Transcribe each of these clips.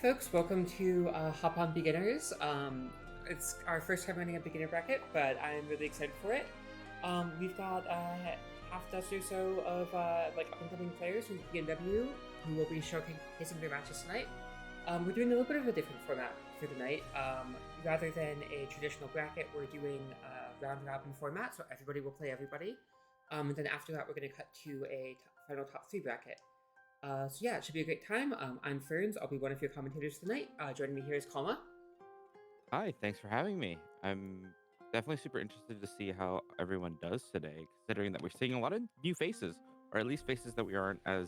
folks. Welcome to Hop On Beginners. It's our first time running a beginner bracket, but I'm really excited for it. We've got half dozen or so of up-and-coming players from PNW who will be showcasing their matches tonight. We're doing a little bit of a different format for the night. Rather than a traditional bracket, we're doing a round-robin format, so everybody will play everybody. And then after that, we're going to cut to a final top 3 bracket. So yeah, it should be a great time. I'm Ferns. I'll be one of your commentators tonight. Joining me here is Kalma. Hi, thanks for having me. I'm definitely super interested to see how everyone does today, considering that we're seeing a lot of new faces, or at least faces that we aren't as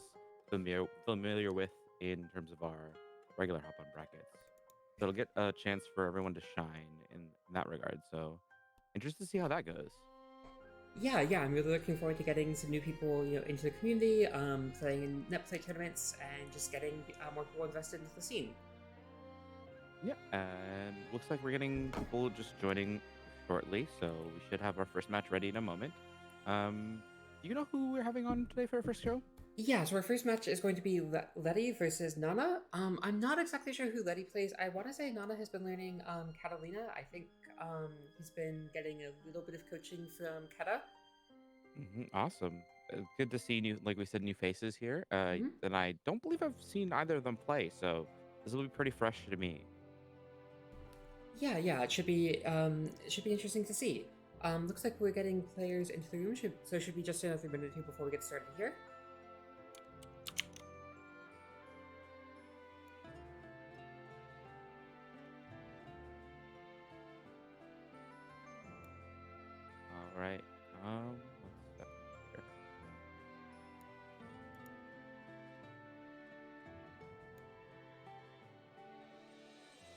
familiar with in terms of our regular hop on brackets. So it'll get a chance for everyone to shine in that regard. So interested to see how that goes. Yeah, I'm really looking forward to getting some new people, into the community, playing in net play tournaments, and just getting more people invested into the scene. Yeah, and looks like we're getting people just joining shortly, so we should have our first match ready in a moment. Do you know who we're having on today for our first show? Yeah, so our first match is going to be Leti versus Nana. I'm not exactly sure who Leti plays. I want to say Nana has been learning Katalina. I think he's been getting a little bit of coaching from Keta. Awesome. Good to see new, like we said, new faces here. Mm-hmm. And I don't believe I've seen either of them play, so this will be pretty fresh to me. Yeah, it should be interesting to see. Looks like we're getting players into the room, so should be just another minute or two before we get started here. All right. What's that here?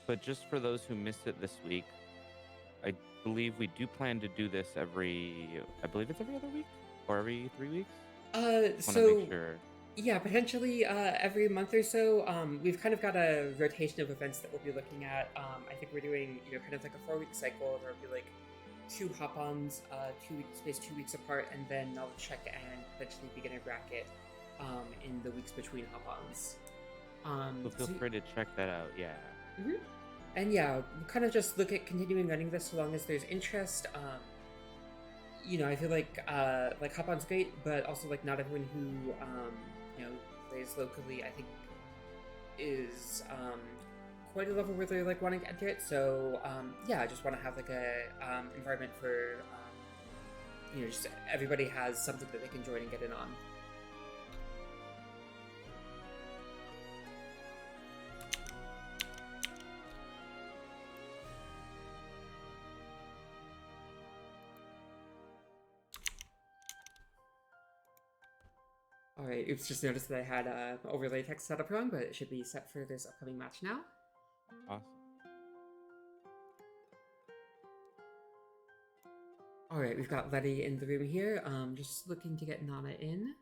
But just for those who missed it this week, I believe we do plan to do this I believe it's every other week or every 3 weeks. Want to So make sure. yeah, potentially every month or so. We've kind of got a rotation of events that we'll be looking at. I think we're doing kind of like a 4-week cycle. There'll be like 2 hop-ons, 2 weeks spaced 2 weeks apart, and then knowledge check and potentially beginner bracket in the weeks between hop-ons. So feel free to check that out. Yeah. Mhm. And yeah, we'll kind of just look at continuing running this so long as there's interest. I feel like hop-on's great, but also like not everyone who plays locally, I think, is quite a level where they're like wanting to enter it. So I just want to have like a environment for just everybody has something that they can join and get in on. Alright, oops, just noticed that I had overlay text set up wrong, but it should be set for this upcoming match now. Awesome. Alright, we've got Leti in the room here. Just looking to get Nana in.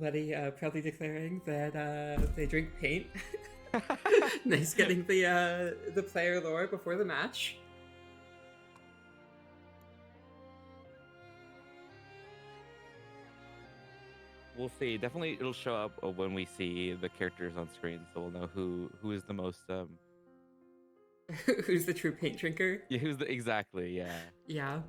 Leti proudly declaring that they drink paint. Nice getting the player lore before the match. We'll see. Definitely, it'll show up when we see the characters on screen, so we'll know who is the most Who's the true paint drinker? Yeah, exactly, yeah. Yeah.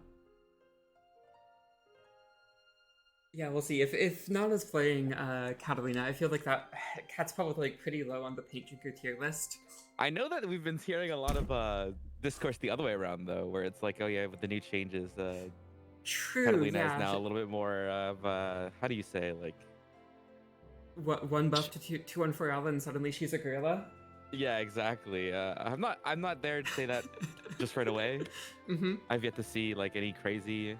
Yeah, we'll see. If Nana's playing Katalina, I feel like that Cat's probably like pretty low on the paint drinker tier list. I know that we've been hearing a lot of discourse the other way around though, where it's like, oh yeah, with the new changes, True, Catalina yeah. is now a little bit more of how do you say, like, what, one buff to two on for Ella and suddenly she's a gorilla? yeah, exactly. I'm not there to say that just right away. I've yet to see like any crazy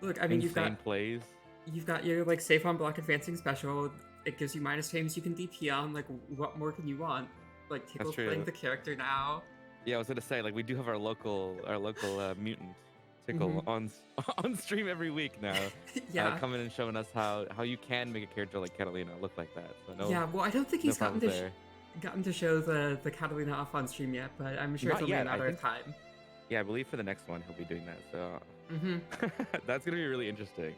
Look, I mean, insane plays. You've got your like safe on block advancing special. It gives you minus times you can DP on. Like, what more can you want? Like, Tickle's playing the character now. Yeah, I was gonna say, like, we do have our local mutant Tickle on stream every week now. Yeah, coming and showing us how you can make a character like Catalina look like that. So no. Yeah, well, I don't think he's gotten to show the Katalina off on stream yet, but I'm sure it's only a matter of time. Yeah, I believe for the next one he'll be doing that. So Mm-hmm. that's gonna be really interesting.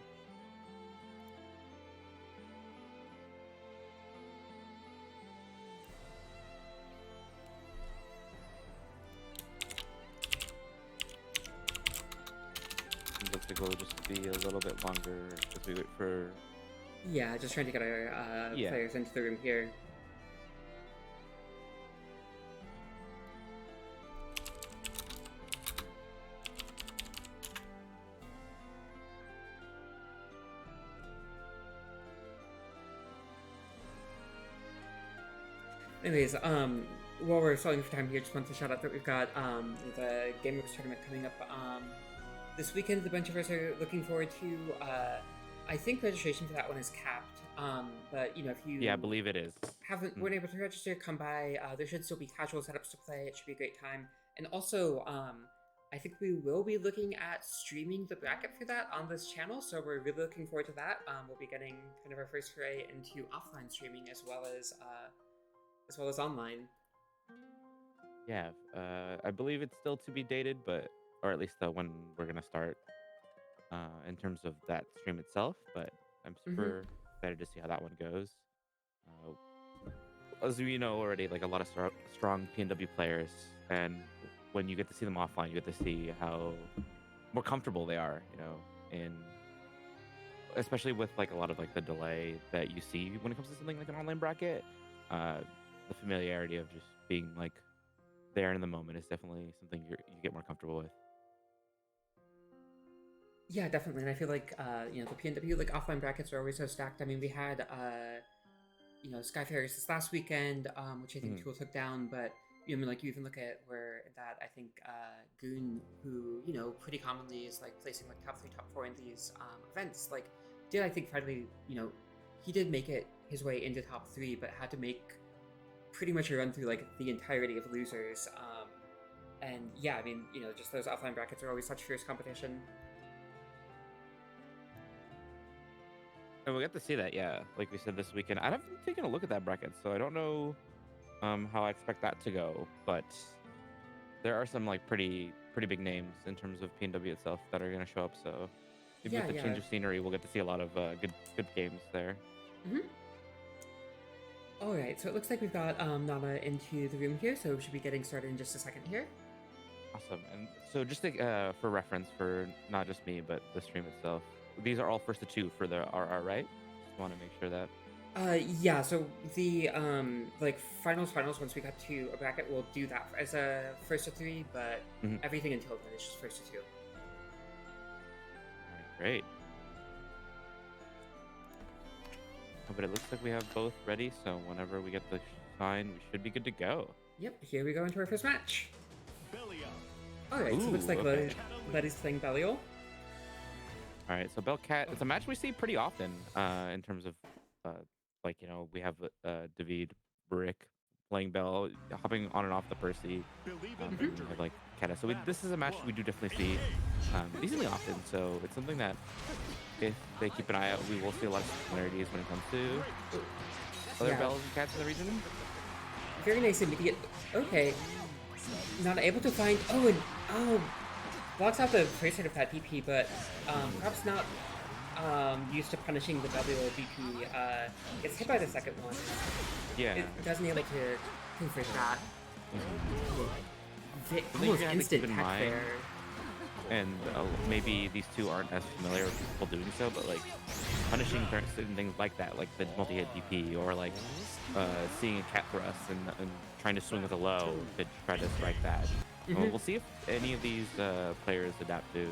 It looks like it'll just be a little bit longer as we wait for. Yeah, just trying to get our Yeah. players into the room here. Anyways, while we're stalling for time here, just want to shout out that we've got the GameWorks tournament coming up this weekend. A bunch of us are looking forward to. I think registration for that one is capped, but you know, if you Yeah, I believe it is. haven't weren't able to register, come by. There should still be casual setups to play. It should be a great time. And also, I think we will be looking at streaming the bracket for that on this channel, so we're really looking forward to that. We'll be getting kind of our first foray into offline streaming as well as online. Yeah, I believe it's still to be dated, but or at least when we're gonna start in terms of that stream itself. But I'm super excited to see how that one goes. As we know already, like a lot of strong PNW players, and when you get to see them offline, you get to see how more comfortable they are. You know, in especially with like a lot of like the delay that you see when it comes to something like an online bracket. The familiarity of just being like there in the moment is definitely something you get more comfortable with. Yeah, definitely. And I feel like you know, the PNW like offline brackets are always so stacked. I mean, we had you know, Skyfarers this last weekend, which I think Tool took down, but you know, I mean, like you even look at where that I think Goon, who you know pretty commonly is like placing like top 3, top 4 in these events, like did I think finally, you know, he did make it his way into top 3, but had to make pretty much a run through like the entirety of losers. And yeah, I mean, you know, just those offline brackets are always such fierce competition. And we got to see that, yeah. Like we said this weekend, I haven't taken a look at that bracket, so I don't know how I expect that to go. But there are some like pretty big names in terms of PNW itself that are going to show up. So maybe with the change of scenery, we'll get to see a lot of good games there. All right, so it looks like we've got Nana into the room here, so we should be getting started in just a second here. Awesome. And so just to, for reference for not just me, but the stream itself, these are all first to 2 for the RR, right? Just want to make sure that. Yeah, so the like finals once we got to a bracket, we'll do that as a first to 3, but everything until then is just first to 2. All right, great. But it looks like we have both ready, so whenever we get the sign, we should be good to go. Yep, here we go into our first match. Belial. Alright, so it looks like okay. Leti's playing Belial. Alright, so Bellcat, it's a match we see pretty often in terms of, like, you know, we have David Brick playing Bell, hopping on and off the Percy, and, like, Keta. So this is a match we do definitely see decently often, so it's something that if they keep an eye out, we will see a lot of similarities when it comes to other Bells and Cats in the region. Very nice immediate. Okay. Not able to find. Blocks out the first hit of that DP, but perhaps not used to punishing the Belial DP. Gets hit by the second one. Yeah. It doesn't able to convert that. Almost instant tech there. And maybe these two aren't as familiar with people doing so, but like punishing certain things like that, like the multi-hit DP, or like seeing a cat thrust and trying to swing with a low to try to strike that. We'll see if any of these players adapt to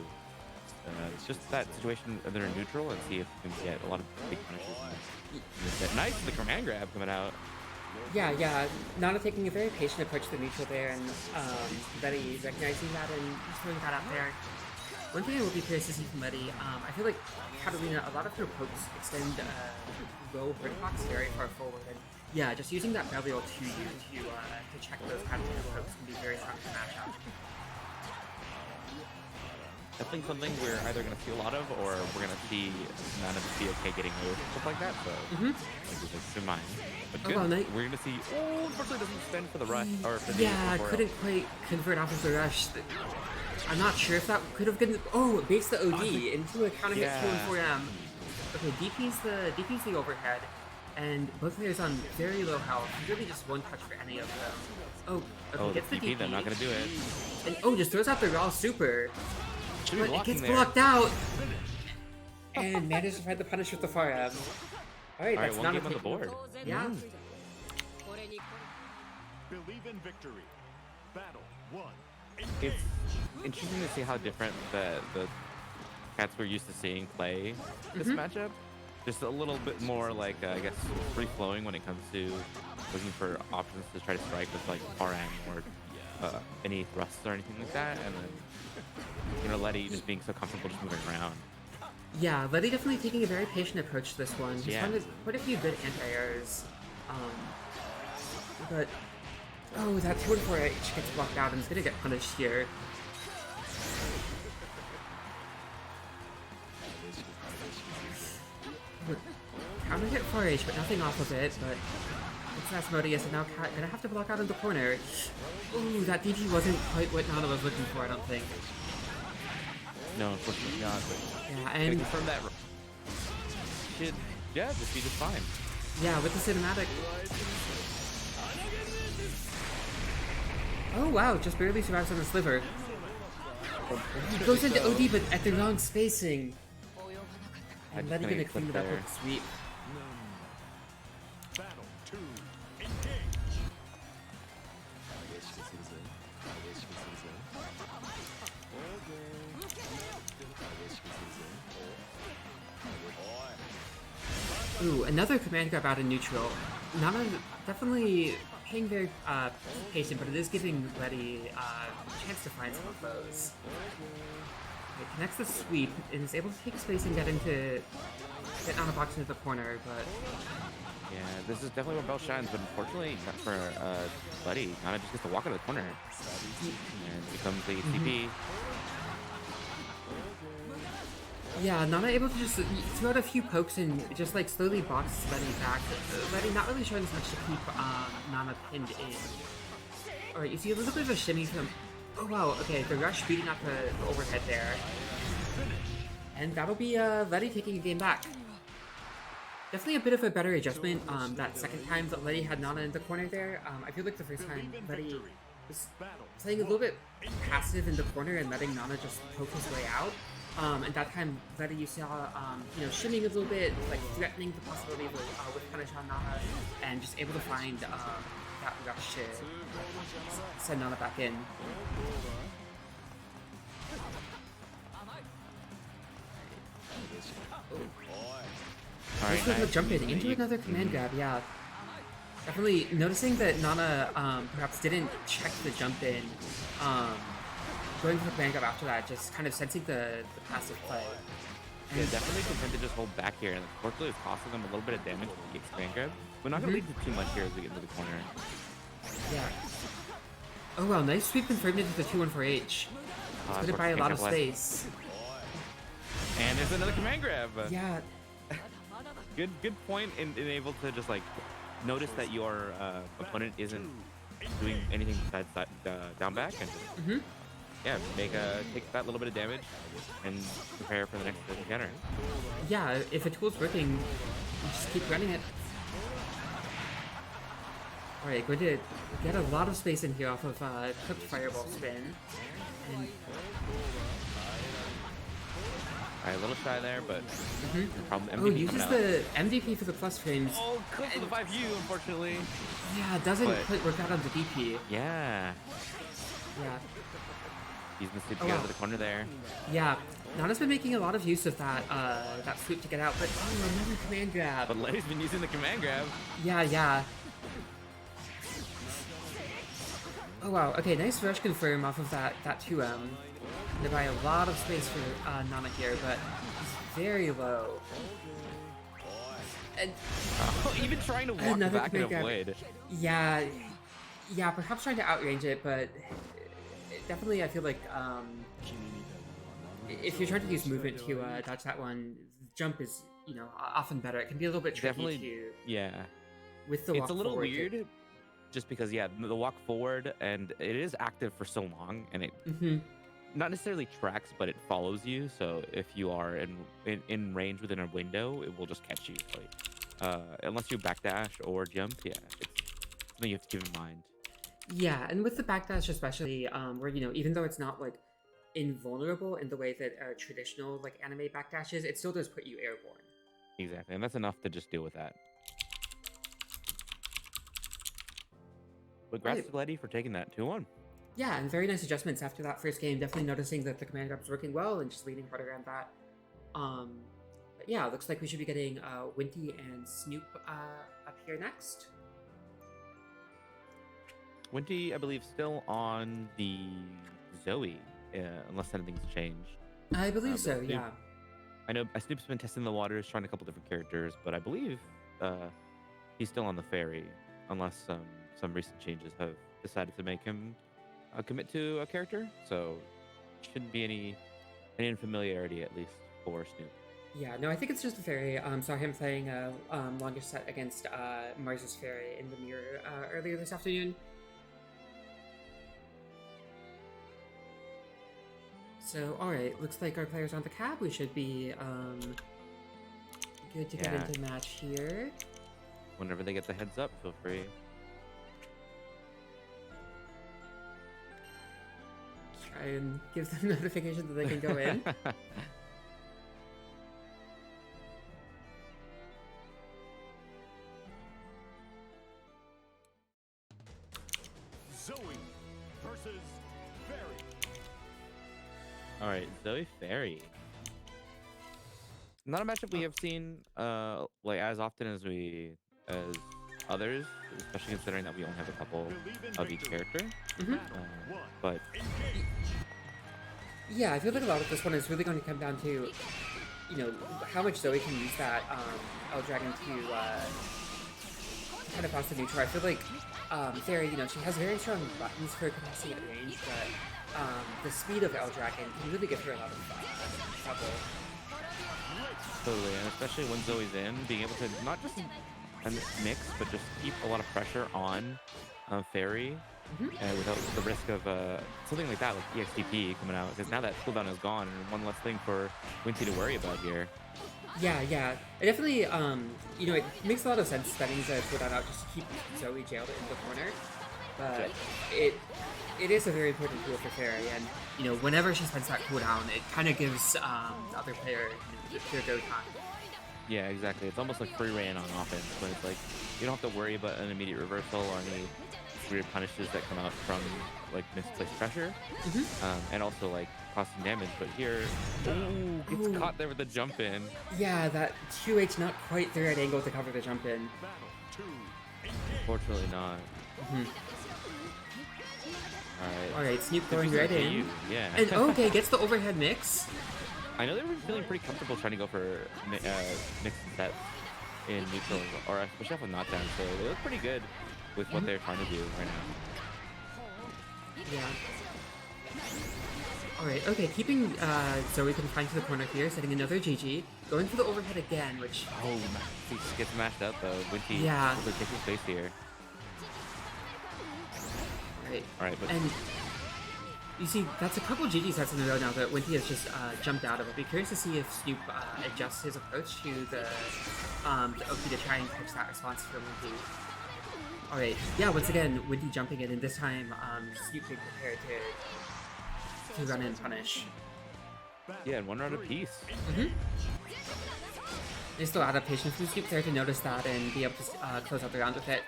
just that situation that they're neutral, and see if we can get a lot of big punishes. Nice, the command grab coming out. Yeah. Nana taking a very patient approach to the neutral there, and Leti recognizing that and just throwing that out there. One thing I will be curious to see from Leti, I feel like Katalina, a lot of her pokes extend low hitbox very far forward, and yeah, just using that Belial to check those Katalina pokes can be very strong to match up. Definitely something we're either going to see a lot of, or we're going to see none of the BOK getting away with stuff like that. So, like, keep in mind. But good. We're going to see. Oh, unfortunately, doesn't spend for the rush or for the. Yeah, couldn't quite convert off of the rush. I'm not sure if that could have been. Oh, it baits the OD into a counter hit 2 and 4M. Okay, DP's the overhead, and both players on very low health. Really just one touch for any of them. Oh, okay, gets the DP. They're not gonna do it. And just throws out the raw super. But it gets blocked out. And manages to find the punish with the far M. Alright, that's one not game on the board. Yeah. Believe in victory. Battle 1. It's interesting to see how different the cats we're used to seeing play this matchup. Just a little bit more like I guess free flowing when it comes to looking for options to try to strike with like RM or any thrusts or anything like that, and then Leti just being so comfortable just moving around. Yeah, Leti definitely taking a very patient approach to this one. He's found quite a few good anti-airs. But oh, that 2 and 4H gets blocked out and is gonna get punished here. Counter hit 4H, but nothing off of it, but it's Asmodeus, and now Cat gonna have to block out in the corner. Ooh, that DP wasn't quite what Nana was looking for, I don't think. No, unfortunately not. But yeah, and from that should just be just fine. Yeah, with the cinematic. Oh wow, just barely survives on the sliver. He goes into OD, but at the wrong spacing. And Leti gonna clean it up with the sweep. Battle 2. Ooh, another command grab out in neutral. Nana definitely being very patient, but it is giving Leti a chance to find some of those. It connects the sweep and is able to take space and get Nana box into the corner, but yeah, this is definitely where Bell shines, but unfortunately not for Leti. Nana just gets to walk into the corner and becomes the CP. Yeah, Nana able to just throw out a few pokes and just like slowly box Leti back. Leti not really showing as much to keep Nana pinned in. Alright, you see a little bit of a shimmy from. Oh wow, okay, the rush beating up the overhead there. And that'll be Leti taking a game back. Definitely a bit of a better adjustment that second time that Leti had Nana in the corner there. I feel like the first time Leti was playing a little bit passive in the corner and letting Nana just poke his way out. And that time, Leti, you saw, shimming a little bit, like threatening the possibility with punish on Nana, and just able to find that rush to send Nana back in. Nice little jump in into another command grab, yeah. Definitely noticing that Nana perhaps didn't check the jump in. Going for the command grab after that, just kind of sensing the passive play. And yeah, definitely content to just hold back here, and unfortunately it's costing them a little bit of damage with the command grab. We're not going to lead to too much here as we get into the corner. Yeah. Oh wow, nice sweep confirmed into the 2-1-4H. It's going to buy a lot of space. And there's another command grab. Yeah. Good point in able to just like notice that your opponent isn't doing anything besides down back and just, yeah, take that little bit of damage and prepare for the next encounter. Yeah, if a tool's working, just keep running it. Alright, going to get a lot of space in here off of clipped fireball spin. And alright, a little shy there, but MVP uses the MVP for the plus frames. Oh, clips the 5U, unfortunately. Yeah, it doesn't quite work out on the DP. Yeah. Yeah. He's been sweeping out of the corner there. Yeah, Nana's been making a lot of use of that that sweep to get out, but another command grab. But Leti's been using the command grab. Yeah. Oh wow, okay, nice rush confirm off of that 2M. They buy a lot of space for Nana here, but he's very low. And even trying to walk back and avoid. Yeah, perhaps trying to outrange it, but definitely I feel like if you're trying to use movement to dodge that one, jump is often better. It can be a little bit tricky too. Yeah. With the walk it's a little forward weird, just because the walk forward and it is active for so long, and it not necessarily tracks, but it follows you. So if you are in range within a window, it will just catch you. Like, unless you backdash or jump, yeah, it's something you have to keep in mind. Yeah, and with the backdash especially, where even though it's not like invulnerable in the way that traditional like anime backdashes, it still does put you airborne. Exactly, and that's enough to just deal with that. But congrats to Leti for taking that 2-1. Yeah, and very nice adjustments after that first game. Definitely noticing that the command grab was working well and just leaning harder on that. But yeah, looks like we should be getting Winty and Snoop up here next. Winty, I believe, still on the Zooey, unless anything's changed. I believe so, Snoop, yeah. I know Snoop's been testing the waters, trying a couple different characters, but I believe he's still on the Ferry, unless some recent changes have decided to make him commit to a character. So shouldn't be any unfamiliarity, at least for Snoop. Yeah, no, I think it's just a Ferry. Saw him playing a longest set against Mars's Ferry in the mirror earlier this afternoon. So, alright, looks like our player's on the cab. We should be good to get into match here. Whenever they get the heads up, feel free. Try and give them notification that they can go in. Zooey versus Ferry. All right, Zooey Ferry. Not a matchup we have seen like as often as others, especially considering that we only have a couple of each character. But yeah, I feel like a lot of this one is really going to come down to, how much Zooey can use that L Dragon to kind of pass the neutral. I feel like Ferry, she has very strong buttons for capacity at range, but the speed of L Dragon can really give her a lot of trouble. Totally, and especially when Zoe's in, being able to not just mix, but just keep a lot of pressure on Ferry, without the risk of something like that, like EXTP coming out, because now that cooldown is gone, and one less thing for Winty to worry about here. Yeah, it definitely, it makes a lot of sense spending the cooldown out just to keep Zooey jailed in the corner, but it is a very important tool for Ferry, and whenever she spends that cooldown, it kind of gives the other player their go time. Yeah, exactly. It's almost like free reign on offense, but it's like you don't have to worry about an immediate reversal or any weird punishes that come out from like misplaced pressure, and also like costing damage. But here, gets caught there with the jump in. Yeah, that 2H not quite the right angle to cover the jump in. Unfortunately not. Alright, Snoop going right in. Yeah. And okay, gets the overhead mix. I know they were feeling pretty comfortable trying to go for mix and sets in neutral, or especially off of knockdown, so they look pretty good with what they're trying to do right now. Yeah. Alright, okay, keeping Zooey confined to the corner here, setting another GG, going for the overhead again, which... Oh, he gets mashed up though. Winty will take his face here. Alright, but... And you see, that's a couple GG sets in a row now that Winty has just jumped out of. I'll be curious to see if Snoop adjusts his approach to the Oki to try and catch that response from Winty. Alright, yeah, once again, Winty jumping in, and this time Snoop being prepared to run and punish. Yeah, and one round apiece. There's still adaptation from Snoop there to notice that and be able to close out the round with it.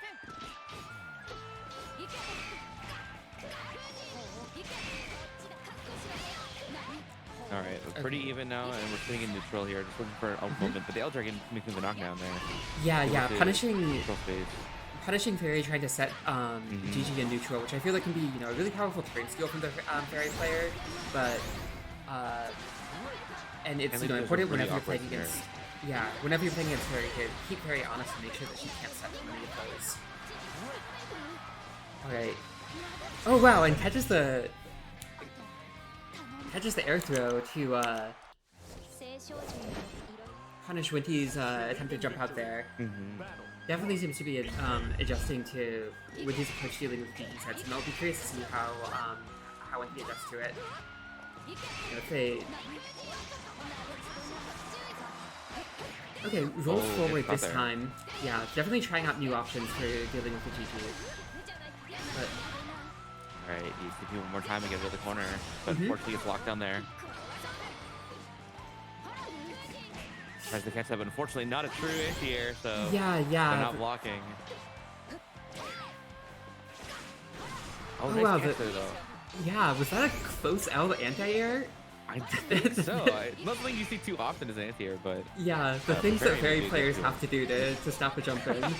Alright, pretty even now, and we're sitting in neutral here, just looking for a moment, but the L Dragon making the knockdown there. Yeah, punishing Ferry, trying to set GG in neutral, which I feel like can be, a really powerful turn skill from the Ferry player, but and it's important whenever you're playing against Ferry to keep Ferry honest and make sure that she can't set too many of those. Alright. Oh wow, and catches the air throw to punish Winty's attempt to jump out there. Definitely seems to be adjusting to Winty's approach dealing with GG sets, and I'll be curious to see how Winty adjusts to it. If they... Okay, rolls forward this time. Yeah, definitely trying out new options for dealing with the GG. But... Alright, ECP one more time and get to the corner. But unfortunately gets locked down there. Tries to catch up, but unfortunately not a true anti-air, so yeah. they're not blocking. Oh, nice wow, catch there, though. Yeah, was that a close L anti-air? I think so. Not something you see too often as anti-air, but... Yeah, the things that Ferry players have to do to stop a jump in. Alright,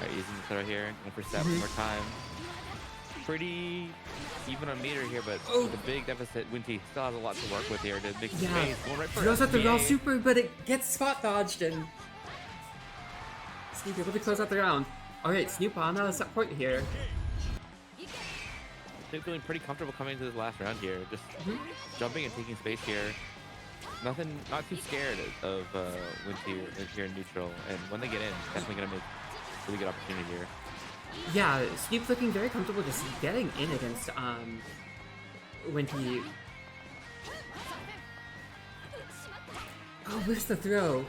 using the throw here. Going for step one more time. Pretty even on meter here, but with a big deficit, Winty still has a lot to work with here to make space. Going right for throws out the raw super, but it gets spot dodged, and Snoop able to close out the round. Alright, Snoop on set point here. Snoop feeling pretty comfortable coming into this last round here. Just jumping and taking space here. Not too scared of Winty here in neutral, and when they get in, definitely gonna make a really good opportunity here. Yeah, Snoop looking very comfortable just getting in against Winty. Oh, missed the throw.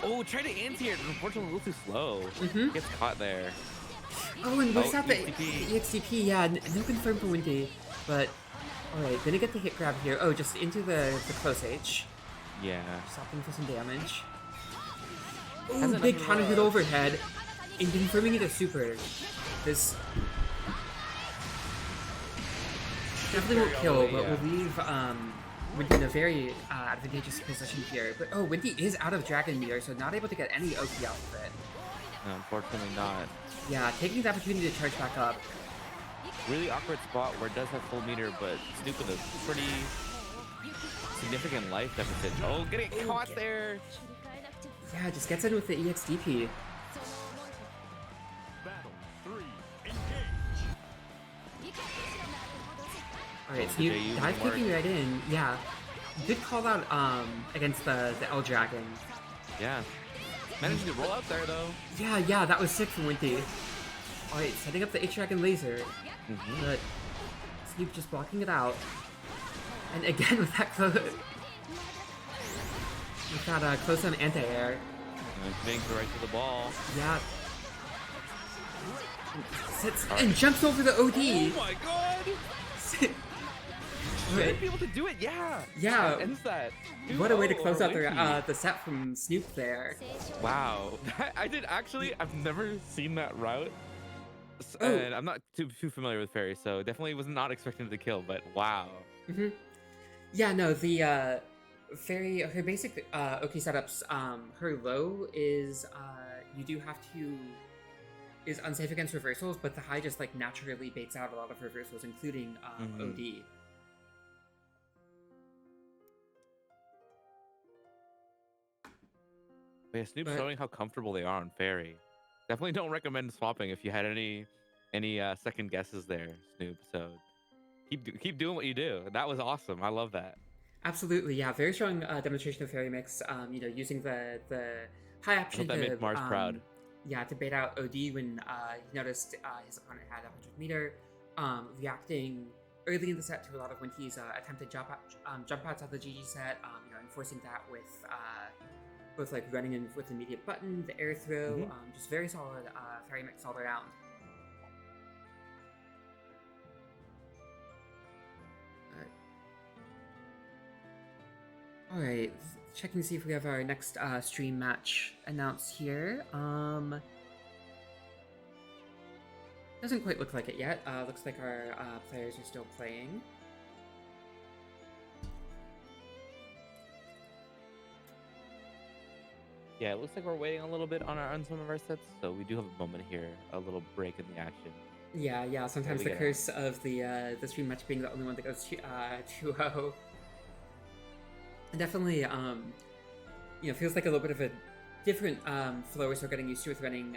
Oh, tried to anti-air, unfortunately a little too slow. Gets caught there. Oh, and whips out the EXTP. Yeah, no confirm for Winty, but alright, gonna get the hit grab here. Oh, just into the close H. Yeah. Stopping for some damage. Oh, big counter hit overhead. And confirming it as super. This definitely won't kill, but will leave Winty in a very advantageous position here. But oh, Winty is out of Dragon Meter, so not able to get any OP out of it. No, unfortunately not. Yeah, taking the opportunity to charge back up. Really awkward spot where it does have full meter, but Snoop with a pretty significant life deficit. Oh, getting caught there! Yeah, just gets in with the EXDP. Alright, so you dive kicking right in. Yeah. Good call out against the L Dragon. Yeah. Managing to roll out there though. Yeah, that was sick from Winty. Alright, setting up the H Dragon laser. But Snoop just blocking it out. And again with that close on anti-air. Getting right to the ball. Yeah. Sits and jumps over the OD. Oh my god! Should be able to do it, yeah! Yeah. That ends that. What a way to close out the set from Snoop there. Wow. I've never seen that route. And I'm not too familiar with Ferry, so definitely was not expecting the kill, but wow. Yeah, no, the Ferry, her basic OK setups, her low is you do have to is unsafe against reversals, but the high just like naturally baits out a lot of reversals, including OD. But yeah, Snoop's showing how comfortable they are on Ferry. Definitely don't recommend swapping if you had any second guesses there, Snoop. So keep doing what you do. That was awesome. I love that. Absolutely, yeah. Very strong demonstration of Ferry mix. Using the high option that made Mars proud. Yeah, to bait out OD when he noticed his opponent had 100 meter. Reacting early in the set to a lot of Winty's attempted jump outs of the GG set. Enforcing that with both like running in with the immediate button, the air throw, just very solid Ferry mix all around. Alright, checking to see if we have our next stream match announced here. Doesn't quite look like it yet. Looks like our players are still playing. Yeah, it looks like we're waiting a little bit on some of our sets, so we do have a moment here, a little break in the action. Yeah. Sometimes the curse of the stream match being the only one that goes 2-0. Definitely, feels like a little bit of a different flow we're still getting used to with running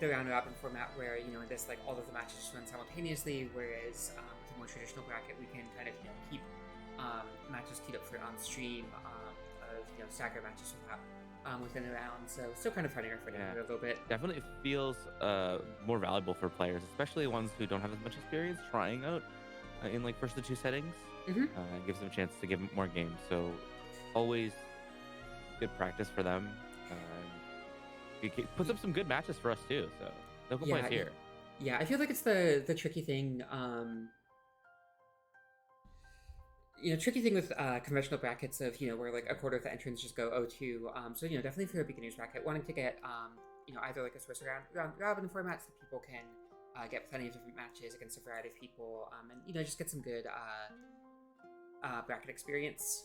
the round robin format, where in this like all of the matches just run simultaneously, whereas with a more traditional bracket we can kind of keep matches queued up for on stream of stagger matches within a round. So still kind of fighting our footing Yeah. a little bit. Definitely feels more valuable for players, especially ones who don't have as much experience trying out in like first to two settings. Hmm. Gives them a chance to give more games. So always good practice for them. It puts up some good matches for us too. So no complaints here. Yeah, I feel like it's the tricky thing. Tricky thing with conventional brackets of where like a quarter of the entrants just go 0-2. So definitely for a beginner's bracket, wanting to get either like a Swiss round robin format so people can get plenty of different matches against a variety of people, and just get some good bracket experience.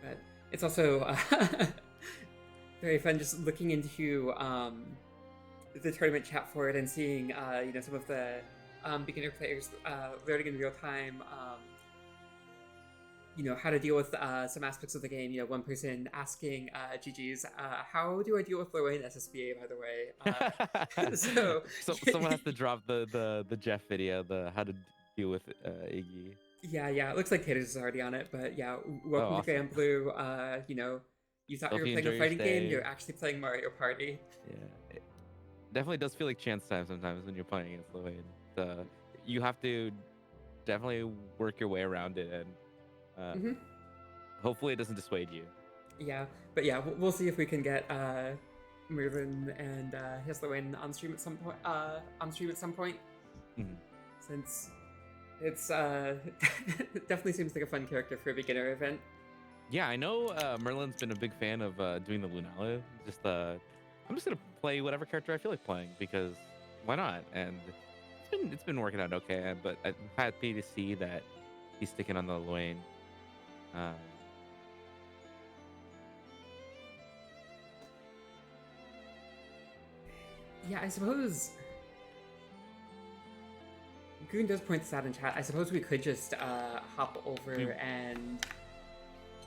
But it's also very fun just looking into the tournament chat for it and seeing some of the beginner players learning in real time how to deal with some aspects of the game. One person asking GG's, how do I deal with Lowain SSBA, by the way? So someone has to drop the Jeff video, the how to deal with Iggy. Yeah, it looks like Taters is already on it, but yeah, welcome to Gran Blue. You thought you were playing a fighting game, you're actually playing Mario Party. Yeah, it definitely does feel like chance time sometimes when you're playing against Lowain. You have to definitely work your way around it, and hopefully it doesn't dissuade you. Yeah, but yeah, we'll see if we can get Merlin and his Lowain on stream at some point. Since it's it definitely seems like a fun character for a beginner event. Yeah, I know Merlin's been a big fan of doing the Lunalu. I'm just gonna play whatever character I feel like playing because why not? And it's been working out okay. But I'm happy to see that he's sticking on the Lowain. Yeah, I suppose Goon does point this out in chat. I suppose we could just hop over and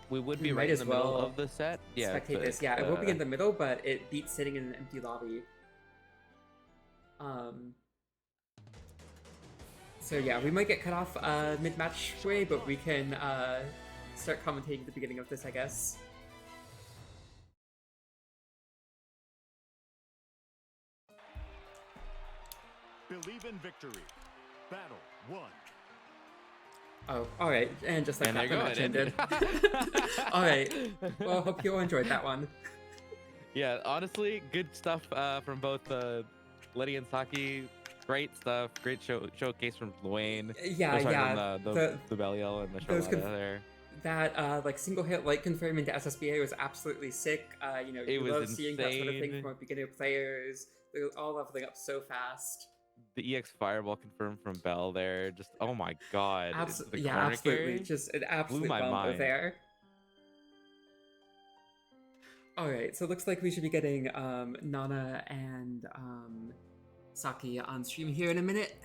we would be right in the middle of the set. Yeah, spectate this. Yeah, it will be in the middle, but it beats sitting in an empty lobby. So yeah, we might get cut off mid-match way, but we can start commentating at the beginning of this, I guess. Believe in victory. Battle 1. Oh, all right, and just like that, the match ended. All right, well, hope you all enjoyed that one. Yeah, honestly, good stuff from both Leti and Saki. Great stuff. Great showcase from Lowain. Yeah. The Belial and the Charlotta there. That like single hit light confirm into SSBA was absolutely sick. You love seeing that sort of thing from our beginner players. They're all leveling up so fast. The EX Fireball confirmed from Bell there. Just oh my god. Absolutely. Just an absolute my bumper mind. there. All right, so it looks like we should be getting Nana and Saki on stream here in a minute.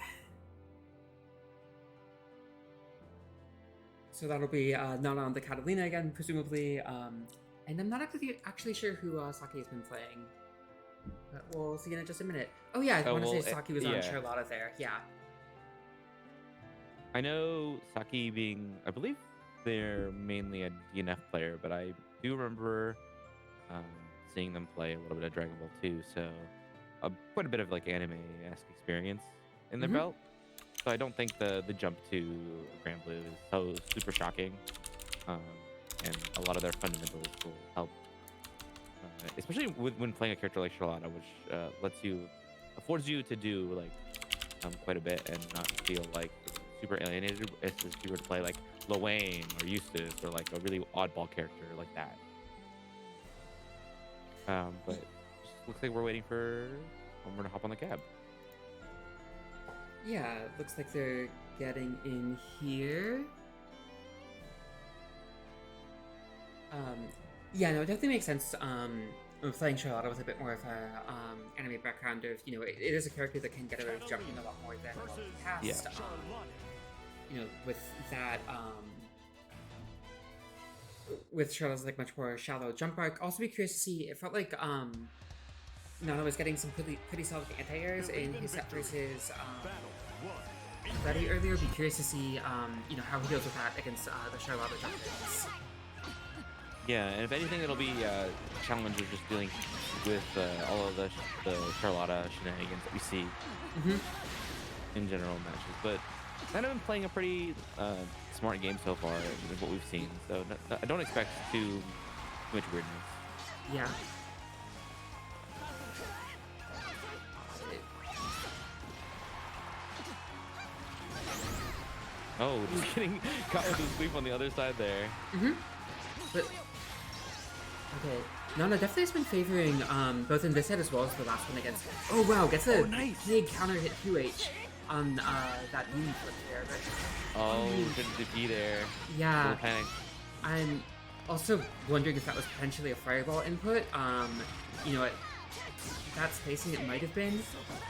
So that'll be Nana on the Katalina again, presumably. And I'm not actually sure who Saki has been playing. But we'll see in just a minute. Oh yeah, I want to say Saki was on Charlotta there. Yeah. I know Saki being, I believe they're mainly a DNF player, but I do remember seeing them play a little bit of Dragon Ball 2, so quite a bit of like anime-esque experience in their belt. So I don't think the jump to Grand Blue is so super shocking, and a lot of their fundamentals will help. Especially when playing a character like Charlotta, which affords you to do like quite a bit and not feel like super alienated as if you were to play like Lowain or Eustace or like a really oddball character like that. But just looks like we're waiting for Homer to hop on the cab. Yeah, looks like they're getting in here. Yeah, no, it definitely makes sense. Playing Charlotta with a bit more of a anime background of, it is a character that can get away with jumping a lot more than a lot of the past. With that, with Charlotta's like much more shallow jump arc. Also be curious to see, it felt like Nana was getting some pretty solid anti-airs in his set versus Leti earlier. Be curious to see, how he deals with that against the Charlotta jumpers. Yeah, and if anything, it'll be challenges just dealing with all of the Charlotta shenanigans that we see in general matches. But I've been playing a pretty smart game so far with what we've seen, so I don't expect too much weirdness. Yeah. Oh, just getting caught with his sweep on the other side there. But okay, Nana definitely has been favoring both in this set as well as the last one against. Oh wow, gets a big counter hit 2H on that knee flip there. But couldn't DP there. Yeah. Panic. I'm also wondering if that was potentially a fireball input. At that spacing it might have been.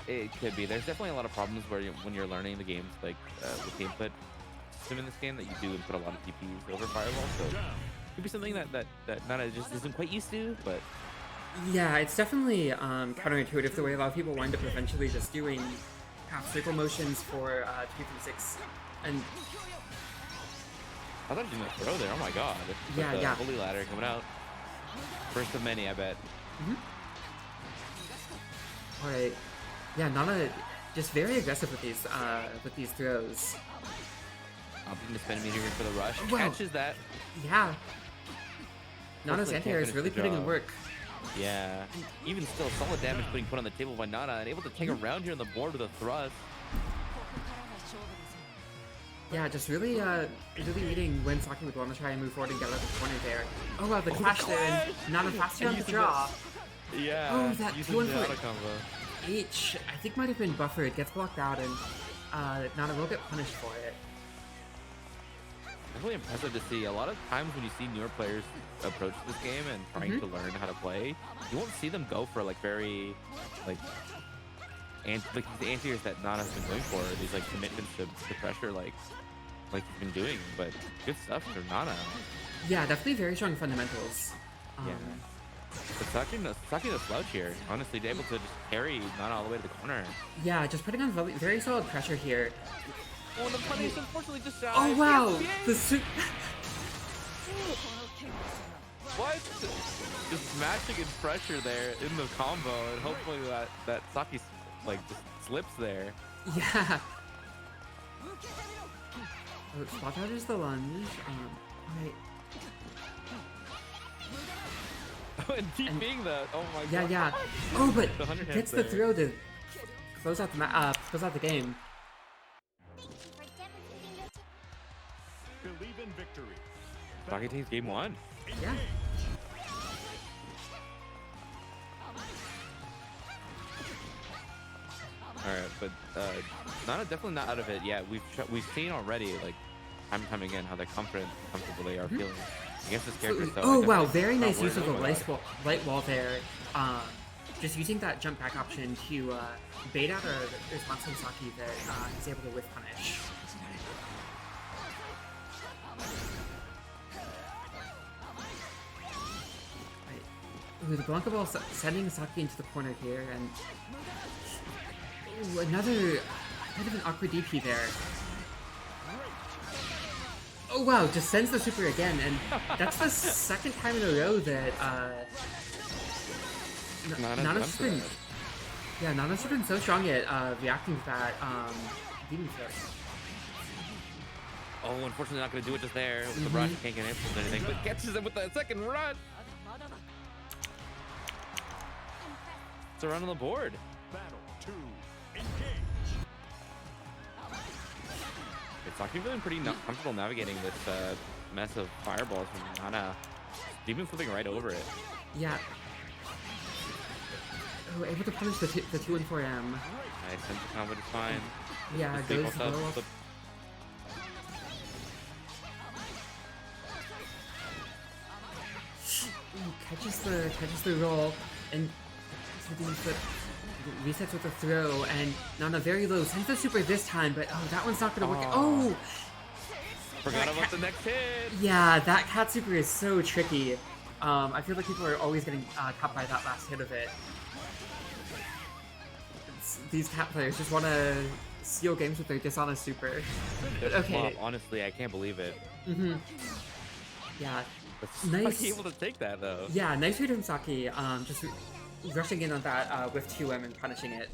It could be. There's definitely a lot of problems where when you're learning the games, like with the input system in this game, that you do input a lot of TPs over fireball. So it could be something that Nana just isn't quite used to. But yeah, it's definitely counterintuitive the way a lot of people wind up eventually just doing half circle motions for 236 and. I thought he was gonna throw there. Oh my god. Yeah. Holy ladder coming out. First of many, I bet. Alright. Yeah, Nana just very aggressive with these throws. Opting to spend a meter here for the rush. Wow. Catches that. Yeah. Nana's Hopefully anti-air is can't really finish the putting in job. work. Yeah. Even still, solid damage being put on the table by Nana and able to take around here on the board with a thrust. Yeah, just really reading when Saki would want to try and move forward and get out of the corner there. Oh wow, the clash there, and Nana faster on the draw. Yeah. Oh, that using 2-1 the auto for combo. H, I think might have been buffered, gets blocked out, and Nana will get punished for it. Definitely impressive to see. A lot of times when you see newer players approach this game and trying to learn how to play, you won't see them go for very the anti-airs that Nana's been going for, these commitments to pressure like he's been doing. But good stuff for Nana. Yeah, definitely very strong fundamentals. Yeah. But Saki no slouch here. Honestly, able to just carry Nana all the way to the corner. Yeah, just putting on very solid pressure here. Oh, the punish unfortunately just died. Oh wow! What? Just matching in pressure there in the combo, and hopefully that Saki just slips there. Yeah. Oh, spot dodges the lunge. Right. Oh, and being the oh my god. Yeah. Oh, but The 100 gets hands the there. throw to close out the game. Believe in victory. Saki takes game 1. Yeah. All right, but Nana definitely not out of it yet. We've seen already time and time again how comfortable they are feeling against this character. So Oh wow, definitely very not nice use of the worried about light wall there. Just using that jump back option to bait out a response from Saki that he's able to whiff punish. Right. Ooh, the Blanca Ball sending Saki into the corner here, and ooh, another kind of an awkward DP there. Oh wow, just sends the super again, and that's the second time in a row that Nana's been so strong at reacting to that demon flip. Oh, unfortunately not going to do it just there. With the rush, can't get answers or anything, but catches him with that second run. It's a run on the board. Battle 2. Engage. It's Saki feeling pretty comfortable navigating this mess of fireballs from Nana. Demon flipping right over it. Yeah. Oh, able to punish the 2 and 4M. Nice, and the combo is fine. Yeah, The goes sweep also low. flip. Ooh, catches the roll, and the demon flip resets with a throw, and Nana very low. Sends the super this time, but oh, that one's not gonna work. Oh! Forgot about the next hit. Yeah, that cat super is so tricky. I feel like people are always getting caught by that last hit of it. these cat players just want to steal games with their dishonest super. But okay. Well, honestly, I can't believe it. Yeah. But Nice. Saki able to take that though. Yeah, nice read from Saki. Just rushing in on that with 2M and punishing it.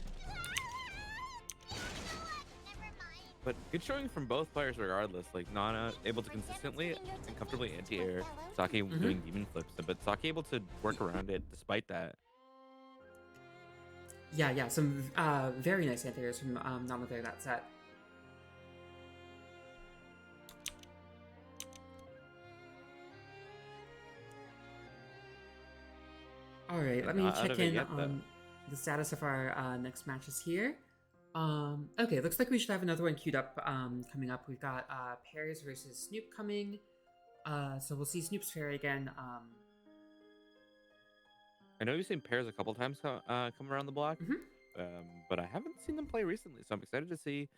But good showing from both players regardless. Like Nana able to consistently and comfortably anti-air, Saki doing demon flips, but Saki able to work around it despite that. Yeah, some very nice anti-airs from Nana there that set. Alright, let me check in on the status of our next matches here. Okay, looks like we should have another one queued up coming up. We've got Pairs versus Snoop coming. So we'll see Snoop's Ferry again. I know you've seen Pairs a couple times come around the block, but I haven't seen them play recently, so I'm excited to see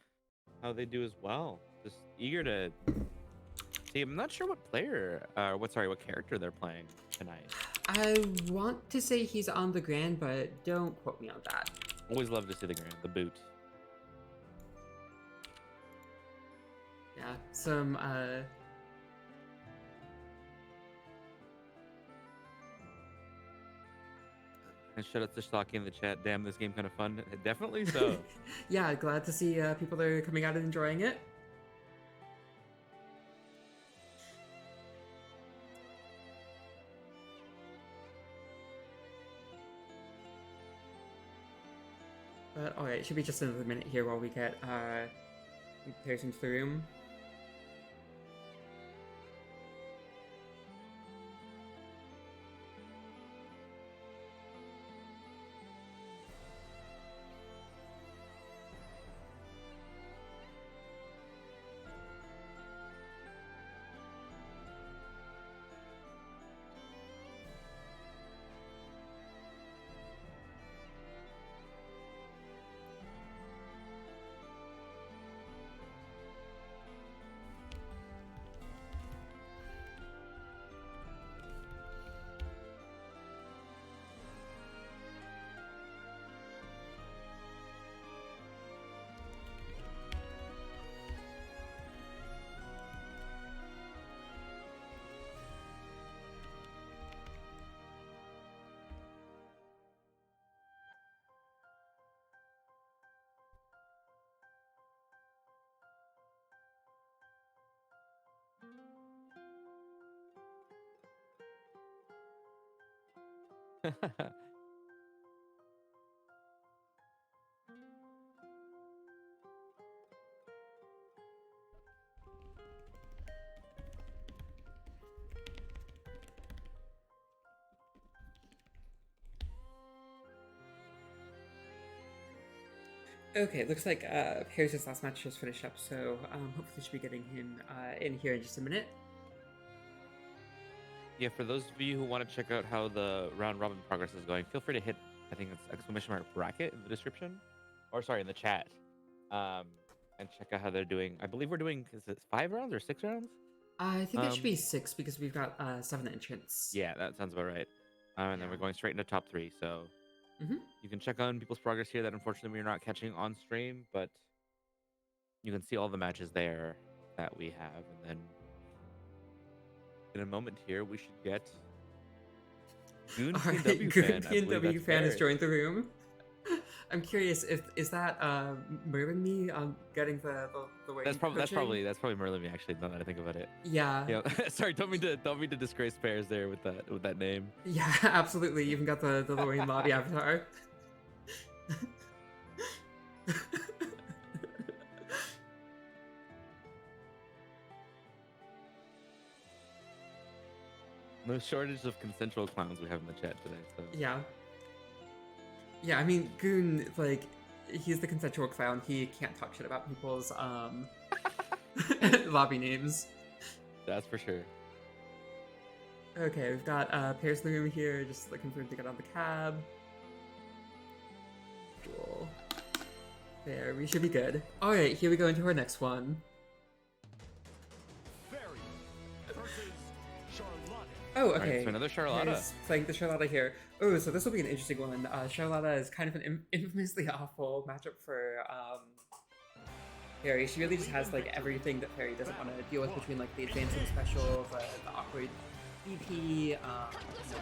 how they do as well. Just eager to see. I'm not sure what what character they're playing tonight. I want to say he's on the Gran, but don't quote me on that. Always love to see the Gran, the boot. Yeah, some And shout out to Saki in the chat. Damn, this game kind of fun. Definitely so. Yeah, glad to see people that are coming out and enjoying it. But alright, should be just another minute here while we get Pairs into the room. Okay, looks like Pairs' last match just finished up, so hopefully should be getting him in here in just a minute. Yeah, for those of you who want to check out how the round robin progress is going, feel free to hit, I think it's ! bracket in the description, or sorry, in the chat, and check out how they're doing. I believe we're doing, is it 5 rounds or 6 rounds? I think it should be 6 because we've got 7 entrants. Yeah, that sounds about right. And then we're going straight into top 3, so you can check on people's progress here that unfortunately we're not catching on stream, but you can see all the matches there that we have, and then in a moment here we should get Goon PNW fan has joined the room. I'm curious if is that Merlinme getting the way that's probably Merlinme actually, now that I think about it. Yeah. Sorry, don't mean to disgrace Pairs there with that name. Yeah, absolutely. You even got the Lowain lobby avatar. No shortage of consensual clowns we have in the chat today. So yeah. I mean, Goon, like, he's the consensual clown. He can't talk shit about people's lobby names. That's for sure. Okay, we've got Pairs in the room here, just looking for him to get on the cab. Cool. There, we should be good. Alright, here we go into our next one. Ferry versus Oh, All right, okay. so another Charlotta. Here's playing the Charlotta here. Oh, so this will be an interesting one. Charlotta is kind of an infamously awful matchup for Ferry. She really just has like everything that Ferry doesn't want to deal with between like the advancing special, the awkward BP,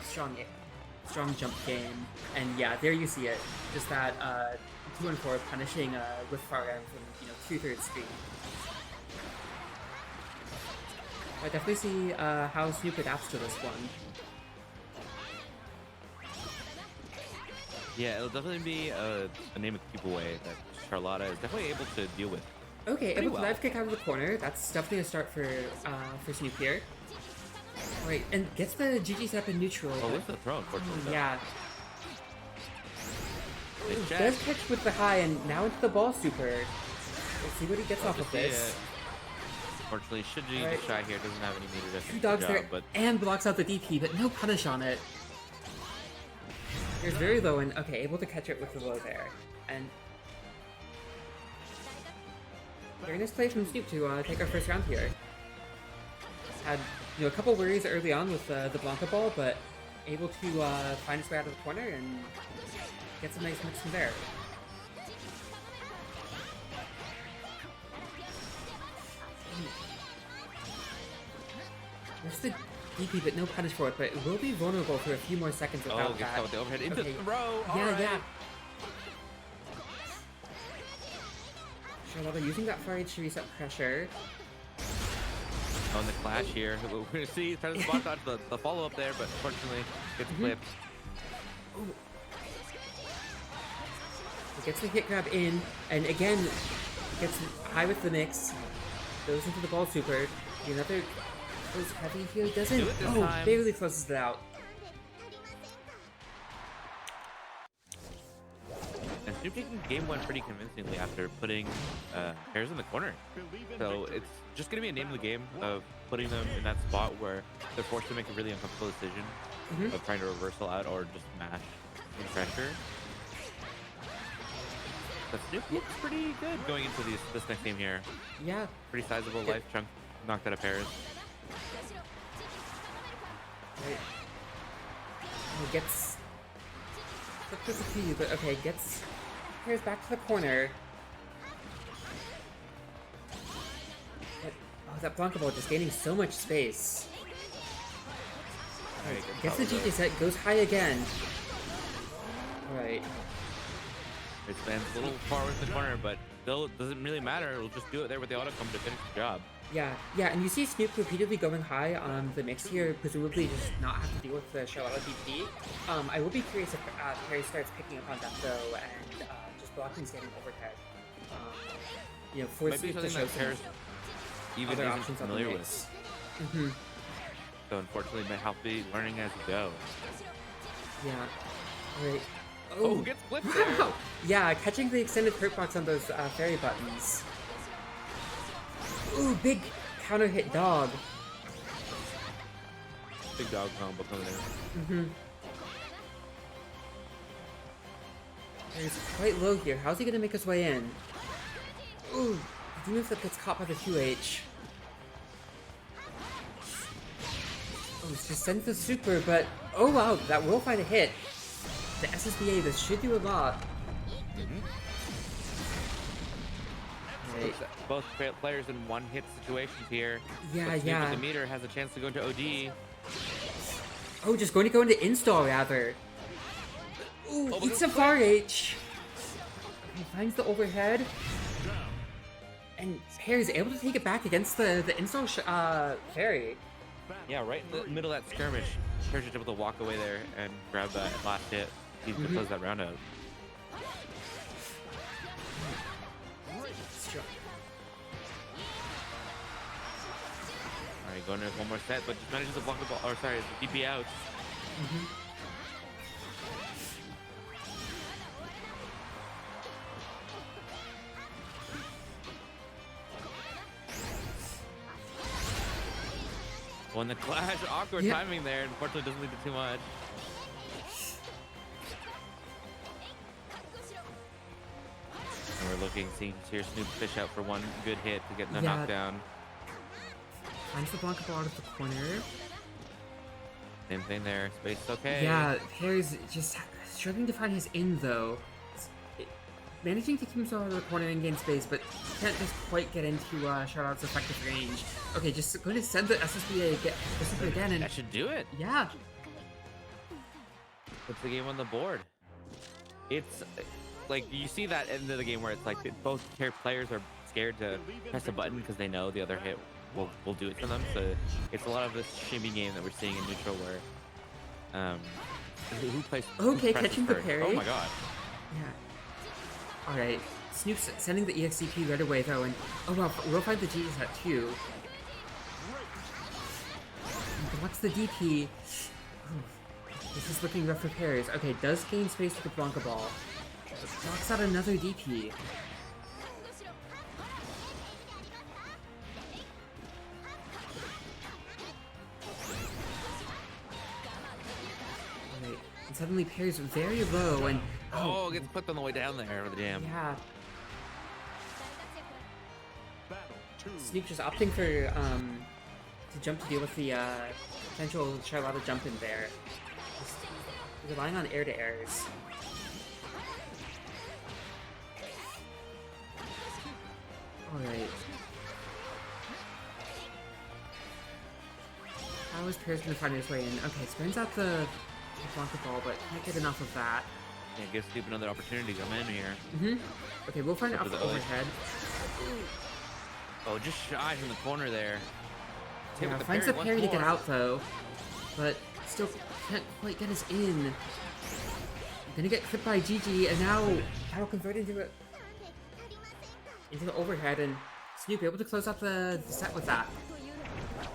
strong jump game, and yeah, there you see it. Just that 2 and 4 punishing with far end from 2/3 screen. I definitely see how Snoop adapts to this one. Yeah, it'll definitely be a name of keep away that Charlotta is definitely able to deal with. Okay, Pretty able to well. dive kick out of the corner. That's definitely a start for Snoop here. Alright, and gets the GG set up in neutral. Oh, with the throw, unfortunately. though. Yeah. Nice Ooh, check. does catch with the high and now into the ball super. Let's see what he gets off of this. Unfortunately, Shiji Alright. the shy here doesn't have any needed Two dogs job, there but and blocks out the DP, but no punish on it. Here's very low and okay, able to catch it with the low there. And very nice play from Snoop to take our first round here. Had a couple worries early on with the Blanca ball, but able to find his way out of the corner and get some nice mix from there. There's the DP, but no punish for it, but it will be vulnerable for a few more seconds without gets that. caught with the overhead into Okay. the throw. Yeah. Charlotta using that far edge to reset pressure. On the clash here, we're gonna see tries to block dodge the follow up there, but unfortunately gets clipped. Ooh. He gets the hit grab in, and again, gets high with the mix. Goes into the ball super. Another goes heavy here. Doesn't. Do it this Oh, time. barely closes it out. And Snoop taking game one pretty convincingly after putting Hairs in the corner. So it's just gonna be a name of the game of putting them in that spot where they're forced to make a really uncomfortable decision of trying to reversal out or just mash in pressure. But Snoop looks pretty good going into this next game here. Yeah. Pretty sizable life chunk knocked out of Paris. Right. He gets. Flip this to you, but okay, gets. Here's back to the corner. But, oh, that Blanca ball just gaining so much space. Alright, good Gets the follow, GG set, goes high again. Alright. though. It spans a little far with the corner, but still it doesn't really matter. It'll just do it there with the auto come to finish the job. Yeah, and you see Snoop repeatedly going high on the mix here, presumably just not have to deal with the Charlotta DP. I will be curious if Perry starts picking up on that though, and just blocking standing overhead. For Might be Snoop to something show that Paris some even other isn't options on the familiar mix. with. So unfortunately, might have to be learning as you go. Yeah. Alright. Oh, gets flipped there. Wow! Yeah, catching the extended hurt box on those Ferry buttons. Ooh, big counter hit dog. Big dog combo coming in. He's quite low here. How's he gonna make his way in? Ooh, the demon flip gets caught by the 2H. Oh, it's just sends the super, but oh wow, that will find a hit. The SSBA, this should do a lot. Right. Both players in one-hit situations here. Yeah, But Snoop yeah. with the meter has a chance to go into OD. Oh, just going to go into install rather. Ooh, Oh, eats but a far H. He finds the overhead. And Perry's able to take it back against the install Ferry. Yeah, right in the middle of that skirmish. Paris is able to walk away there and grab that last hit. He can close that round out. Alright, going to one more set, but just manages to block the ball. Or sorry, the DP out. When the clash, awkward Yeah. timing there. Unfortunately, doesn't lead to too much. And we're looking, seeing here Snoop fish out for one good hit to get the Yeah. knockdown. Finds the Blanca ball out of the corner. Same thing there. Space is okay. Yeah, Pear's just struggling to find his in though. Managing to keep himself out of the corner and gain space, but can't just quite get into Charlotte's effective range. Okay, just going to send the SSB again, and That should do it. yeah. Puts the game on the board. It's like you see that end of the game where it's like both players are scared to press a button because they know the other hit will do it to them. So it's a lot of this shimmy game that we're seeing in neutral where who plays Okay, presses catching the first? parry. Oh my god. Yeah. Alright, Snoop's sending the EXCP right away though, and oh well, we'll find the G set too. What's the DP? Oh, this is looking rough for Pears. Okay, does gain space with the Blanca Ball. Blocks out another DP. Alright, and suddenly Pears very low, and Oh, gets clipped on the way down there with the jam. yeah. Battle 2. Snoop just opting for to jump to deal with the potential Charlotta jump in there. Just relying on air to airs. Alright. How is Pears gonna find his way in? Okay, spins out the Blanca Ball, but can't get enough of that. Yeah, gives Snoop another opportunity to come in here. Mm-hmm. Okay, we'll find it off the overhead. Oh, just shy from the corner there. Hit Yeah, with finds the once parry to get more. out though, but still can't quite get his in. Gonna get clipped by Gigi, and now that'll convert into the overhead, and Snoop able to close out the set with that.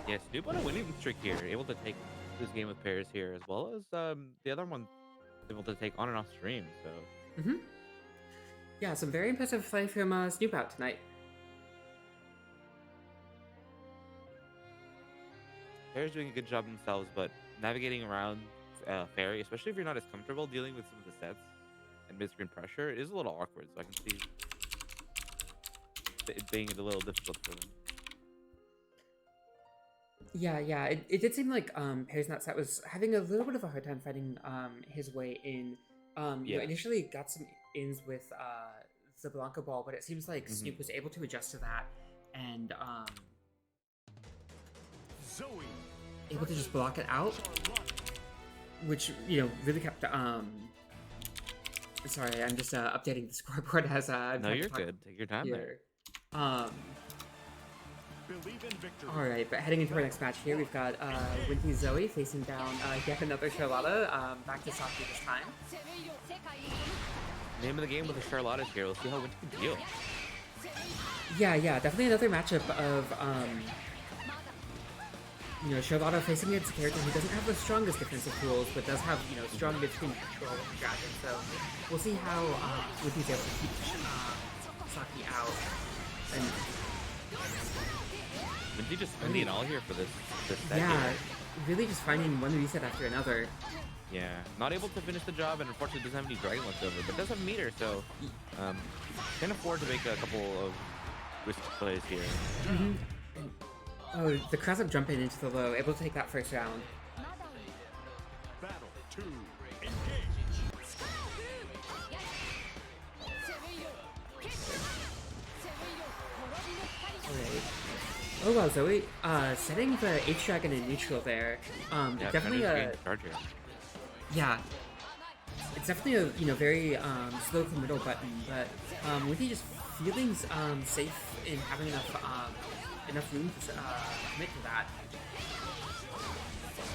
Yeah, Snoop on a winning streak here, able to take this game with Pears here, as well as the other one able to take on and off stream. So Yeah, some very impressive play from Snoop out tonight. Pears doing a good job themselves, but navigating around Ferry, especially if you're not as comfortable dealing with some of the sets and mid-screen pressure, it is a little awkward. So I can see it being a little difficult for them. Yeah, it did seem like Pears in that set was having a little bit of a hard time finding his way in. You know, initially got some ins with the Blanca Ball, but it seems like Snoop was able to adjust to that and Zooey. able to just block it out, which, you know, really kept sorry, I'm just updating the scoreboard as I'm No, trying to you're talk good. Take your time there. here. Believe in victory. Alright, but heading into our next match here, we've got Zooey facing down yet another Charlotta, back to Saki this time. Name of the game with the Charlotta's here. We'll see how Winty can deal. Yeah, definitely another matchup of, you know, Charlotta facing against a character who doesn't have the strongest defensive tools, but does have, you know, strong mid-screen control with the dragon, so we'll see how Winty's able to keep Saki out. And Winty just spending it all here for this set yeah, here. really just finding one reset after another. Yeah, not able to finish the job, and unfortunately doesn't have any dragon left over, but does have meter, so can afford to make a couple of risky plays here. Oh, the cross-up jump in into the low, able to take that first round. Battle 2. Engage. Alright. Oh wow, Zooey, setting the H-Dragon in neutral there. Yeah, Definitely Fender's getting charged here. yeah. It's definitely a, you know, very slow to middle button, but Winty just feeling safe in having enough room to commit to that.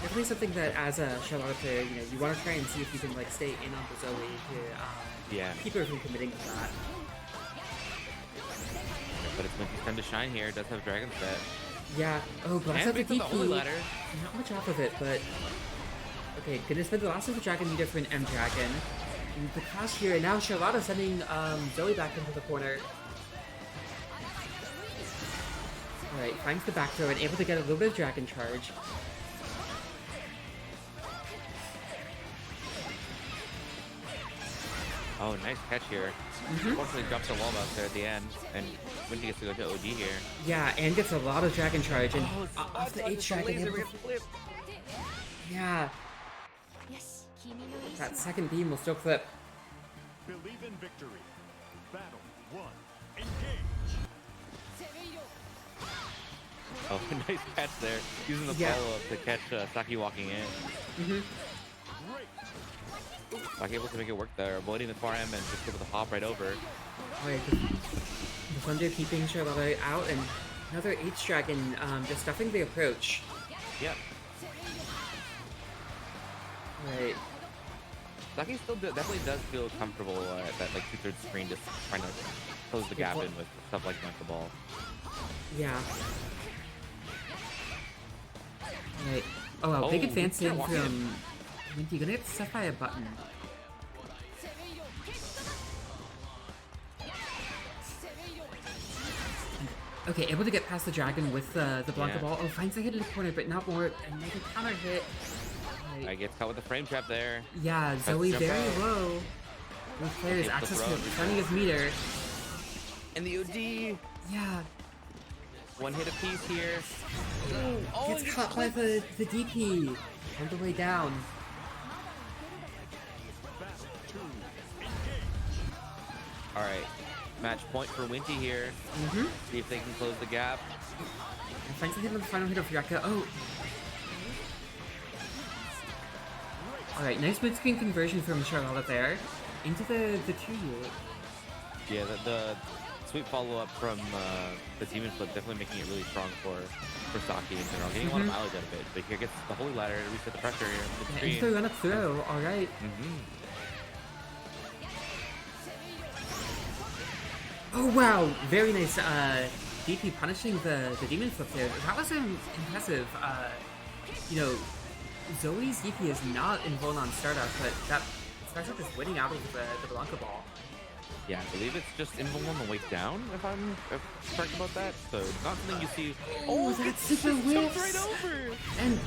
Definitely something that as a Charlotta player, you know, you want to try and see if you can like stay in on the Zooey to keep her from committing to that. But it's Winty's time to shine here. Does have dragon set. Yeah. Oh, blast And out the picks up the holy DP. ladder. Not much off of it, but okay. Gonna spend the last of the dragon meter for an M dragon. And the crash here, and now Charlotta sending Zooey back into the corner. Alright, finds the back throw and able to get a little bit of dragon charge. Oh, nice catch here. Unfortunately, drops the wall bounce there at the end, and Winty gets to go to OD here. Yeah, and gets a lot of dragon charge, and off the H dragon. Yeah, that second beam will still clip. Believe in victory. Battle 1. Engage. Oh, nice catch there. Using the Yeah. follow-up to catch Saki walking in. Mm-hmm. Great. Saki able to make it work there, avoiding the far end and just able to hop right over. Alright, the Thunder keeping Charlotta out, and another H-Dragon just stuffing the approach. Yep. Right. Saki still definitely does feel comfortable at that like 2/3 screen, just trying to close the gap in with stuff like Dunk the Ball. Yeah. Right. Oh wow, big Oh, advance yeah, in walk from Winty. Gonna get stuck by a button. Okay, able to get past the dragon with the Blanca Yeah. ball. Oh, finds a hit in the corner, but not more. And make a counter hit. I Right. get caught with the frame trap there. Yeah, to Zooey jump very out. low. With players Okay, access flip to throw. running his meter. And the OD. Yeah, One hit apiece here. gets and caught by the DP on the way down. Battle 2. Engage. All right. Match point for Winty here. Mm-hmm. See if they can close the gap. And finds a hit on the final hit of Yaka. Oh. Alright, nice mid-screen conversion from Charlotta there. Into the 2U. Yeah, the sweet follow-up from the Demon Flip definitely making it really strong for Saki in general. Getting a lot of mileage out of it. But here gets the Holy Ladder to reset the pressure here. Yeah, into the run-up throw. Alright. Oh wow, very nice DP punishing the Demon Flip there. That was impressive. You know, Zoe's DP is not involved on startup, but that startup is winning out of the Blanca ball. Yeah, I believe it's just invul on the way down, if I'm correct about that. So not something you see. Oh, that's super Jumped whiffs. right over. And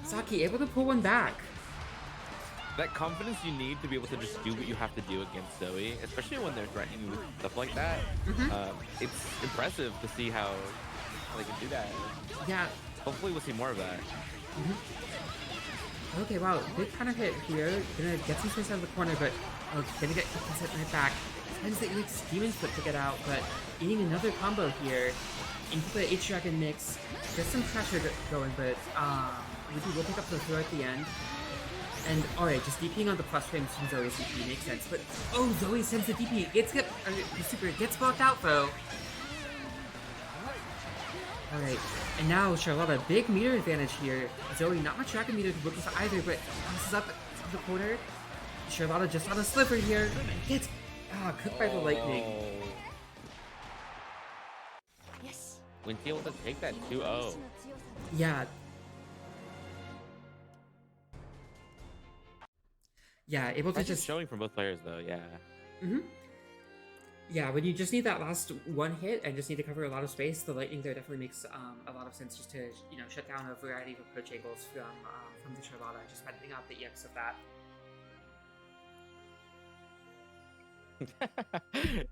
Saki able to pull one back. That confidence you need to be able to just do what you have to do against Zooey, especially when they're threatening you with stuff like that. It's impressive to see how they can do that. Yeah. Hopefully we'll see more of that. Okay, wow, big counter hit here. Gonna get some space out of the corner, but gonna get set right back. Finds the EX Demon Flip to get out, but eating another combo here into the H-Dragon mix. There's some pressure going, but Ruby will pick up the throw at the end. And alright, just DPing on the plus frames from Zoe's DP makes sense. But oh, Zooey sends the DP. The super gets blocked out though. Alright, and now Charlotta, big meter advantage here. Zooey, not much dragon meter to work with either, but bounces up to the corner. Charlotta just on a sliver here. And gets cooked by the lightning. Winty able to take that 2-0. Yeah. Yeah, able to Just just showing from both players though, yeah. Yeah, when you just need that last one hit and just need to cover a lot of space, the lightning there definitely makes a lot of sense just to shut down a variety of approach angles from the Charlotta, just finding out the EX of that.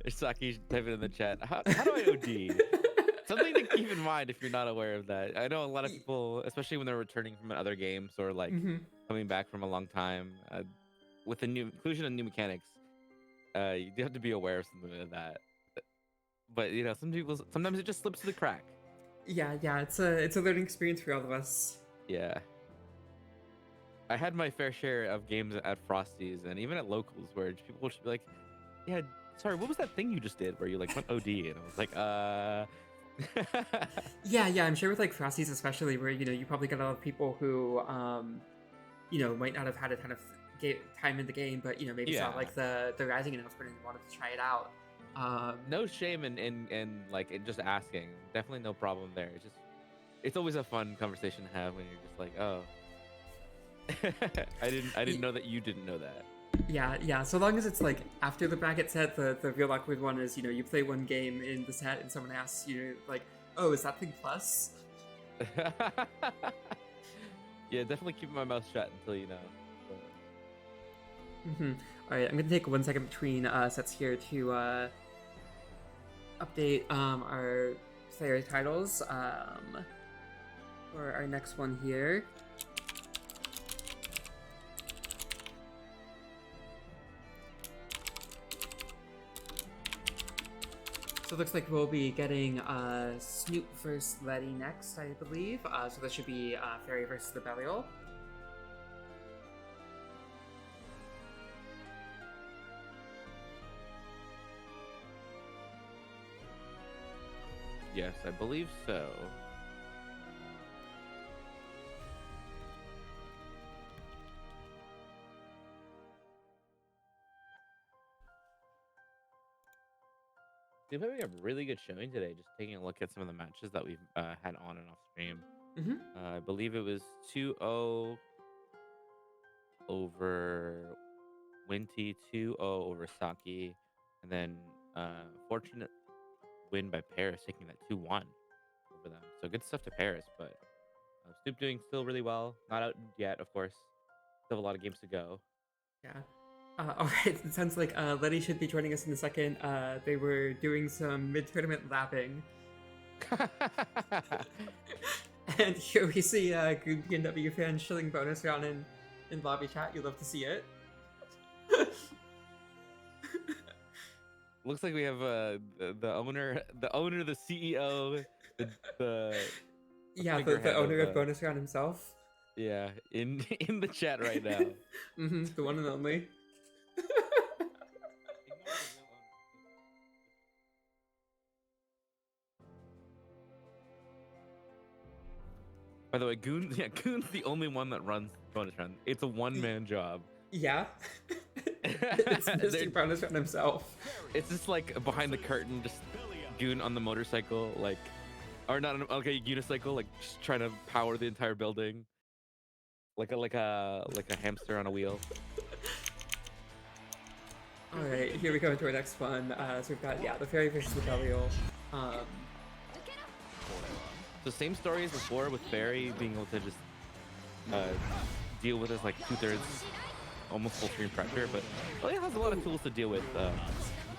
Saki's typing in the chat. How do I OD? Something to keep in mind if you're not aware of that. I know a lot of people, especially when they're returning from other games or like coming back from a long time, with the new inclusion of new mechanics, you do have to be aware of something like that. But sometimes it just slips through the crack. Yeah, it's a learning experience for all of us. Yeah. I had my fair share of games at Frosty's and even at locals where people should be like, yeah, sorry, what was that thing you just did where you like went OD? And I was like, Yeah, I'm sure with like Frosty's especially, where you probably get a lot of people who might not have had a ton of time in the game, but maybe saw like the Rising announcement and wanted to try it out. No shame in like just asking. Definitely no problem there. It's always a fun conversation to have when you're just like, oh, I didn't know that you didn't know that. Yeah. So long as it's like after the bracket set, the real awkward one is you play one game in the set and someone asks you like, oh, is that thing plus? Yeah, definitely keep my mouth shut until you know. All right, I'm gonna take 1 second between sets here to update our player titles. for our next one here. So it looks like we'll be getting Snoop versus Leti next, I believe. So that should be Ferry versus the Belial. Yes, I believe so. Seems like we have a really good showing today. Just taking a look at some of the matches that we've had on and off stream. I believe it was 2-0 over Winty, 2-0 over Saki, and then fortunate win by Paris, taking that 2-1 over them. So good stuff to Paris, but Snoop doing still really well. Not out yet, of course. Still have a lot of games to go. Yeah. All right, it sounds like Leti should be joining us in a second. They were doing some mid-tournament lapping. And here we see good PNW fans shilling bonus round in lobby chat. You love to see it. Looks like we have the owner, the CEO, the yeah, the figurehead owner of bonus round himself. Yeah, in the chat right now. The one and only. By the way, Goon's the only one that runs bonus round. It's a one-man job. Yeah. It's Mr. Bonus round himself. It's just like behind the curtain, just Goon on the motorcycle, like, or not, okay, unicycle, like just trying to power the entire building, like a hamster on a wheel. All right, here we go into our next one. So we've got the Ferry versus the Belial. So same story as before, with Ferry being able to just deal with his like 2/3 almost full screen pressure, but Belial has a lot of tools to deal with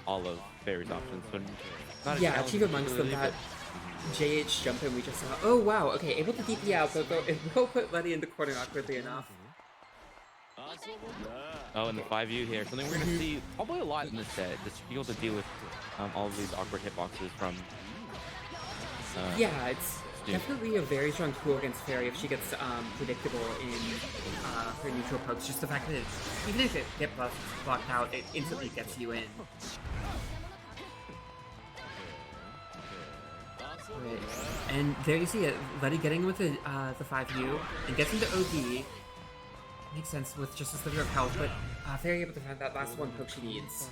all of Ferry's options. So not a chief amongst them, that JH jump in we just saw. Oh wow, okay, able to DP out, but it will put Leti in the corner awkwardly enough. Oh, and the 5U here, something we're gonna see probably a lot in this set, just be able to deal with all of these awkward hitboxes from yeah, it's definitely a very strong tool against Ferry if she gets predictable in her neutral pokes. Just the fact that even if it gets blocked out, it instantly gets you in. Right. And there you see it, Leti getting with the 5U and gets into OD. Makes sense with just a sliver of health, but Ferry able to find that last one poke she needs.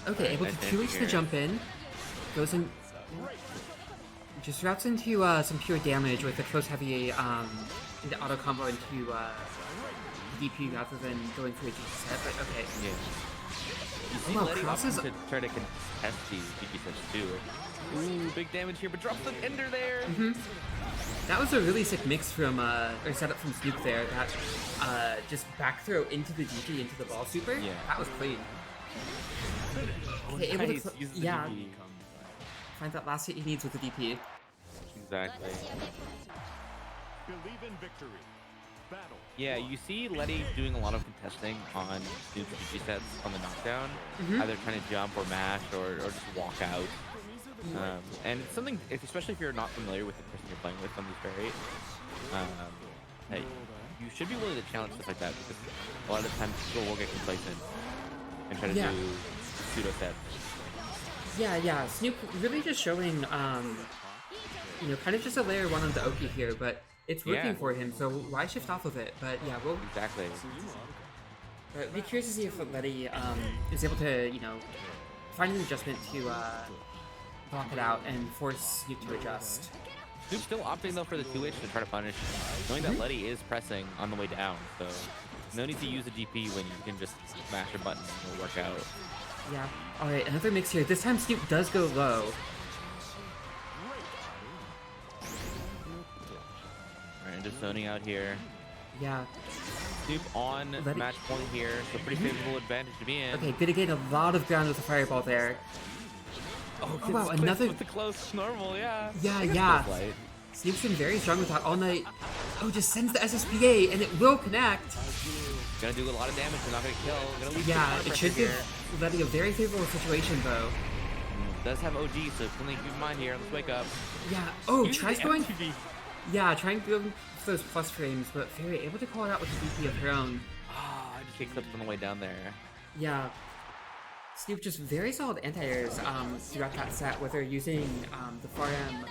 Okay, able to 2H the jump in, goes in, just routes into some pure damage with a close heavy into auto combo into DP rather than going for a GP set, but okay. Yeah. You see Leti opting to try to contest these GP sets too. Ooh, big damage here, but drops an ender there. That was a really sick mix from, or setup from Snoop there. That just back throw into the DP into the ball super. Yeah. That was clean. Okay, able to find that last hit he needs with the DP. Exactly. Believe in victory. Battle. Yeah, you see Leti doing a lot of contesting on Snoop's GP sets on the knockdown, either trying to jump or mash or just walk out. And it's something, especially if you're not familiar with the person you're playing with on these Ferry, hey, you should be willing to challenge stuff like that, because a lot of times people will get complacent and try to do pseudo sets. Yeah, Snoop really just showing, kind of just a layer 1 on the Oki here, but it's working for him, so why shift off of it? But yeah, we'll... Exactly. But be curious to see if Leti is able to, find an adjustment to block it out and force Snoop to adjust. Snoop's still opting though for the 2H to try to punish, knowing that Leti is pressing on the way down, so no need to use a DP when you can just smash a button and it'll work out. Yeah. Alright, another mix here. This time Snoop does go low. Alright, just zoning out here. Yeah. Snoop on Leti. match point here, so pretty favorable advantage to be in. Okay, gonna gain a lot of ground with the fireball there. Oh, Oh, wow, it's another- with the close normal, yeah. Yeah, I guess yeah. close light. Snoop's been very strong with that all night. Oh, just sends the SSBA, and it will connect. Gonna do a lot of damage, but not gonna kill. Gonna leave Yeah, some it pressure should here. give Leti a very favorable situation, though. Does have OG, so something to keep in mind here. Let's wake up. Yeah. Oh, Using tries the going. MTV. Yeah, trying to go for those plus frames, but Ferry able to call it out with the BP of her own. Ah, I just get clipped on the way down there. Yeah. Snoop just very solid anti-airs throughout that set, whether using the 4M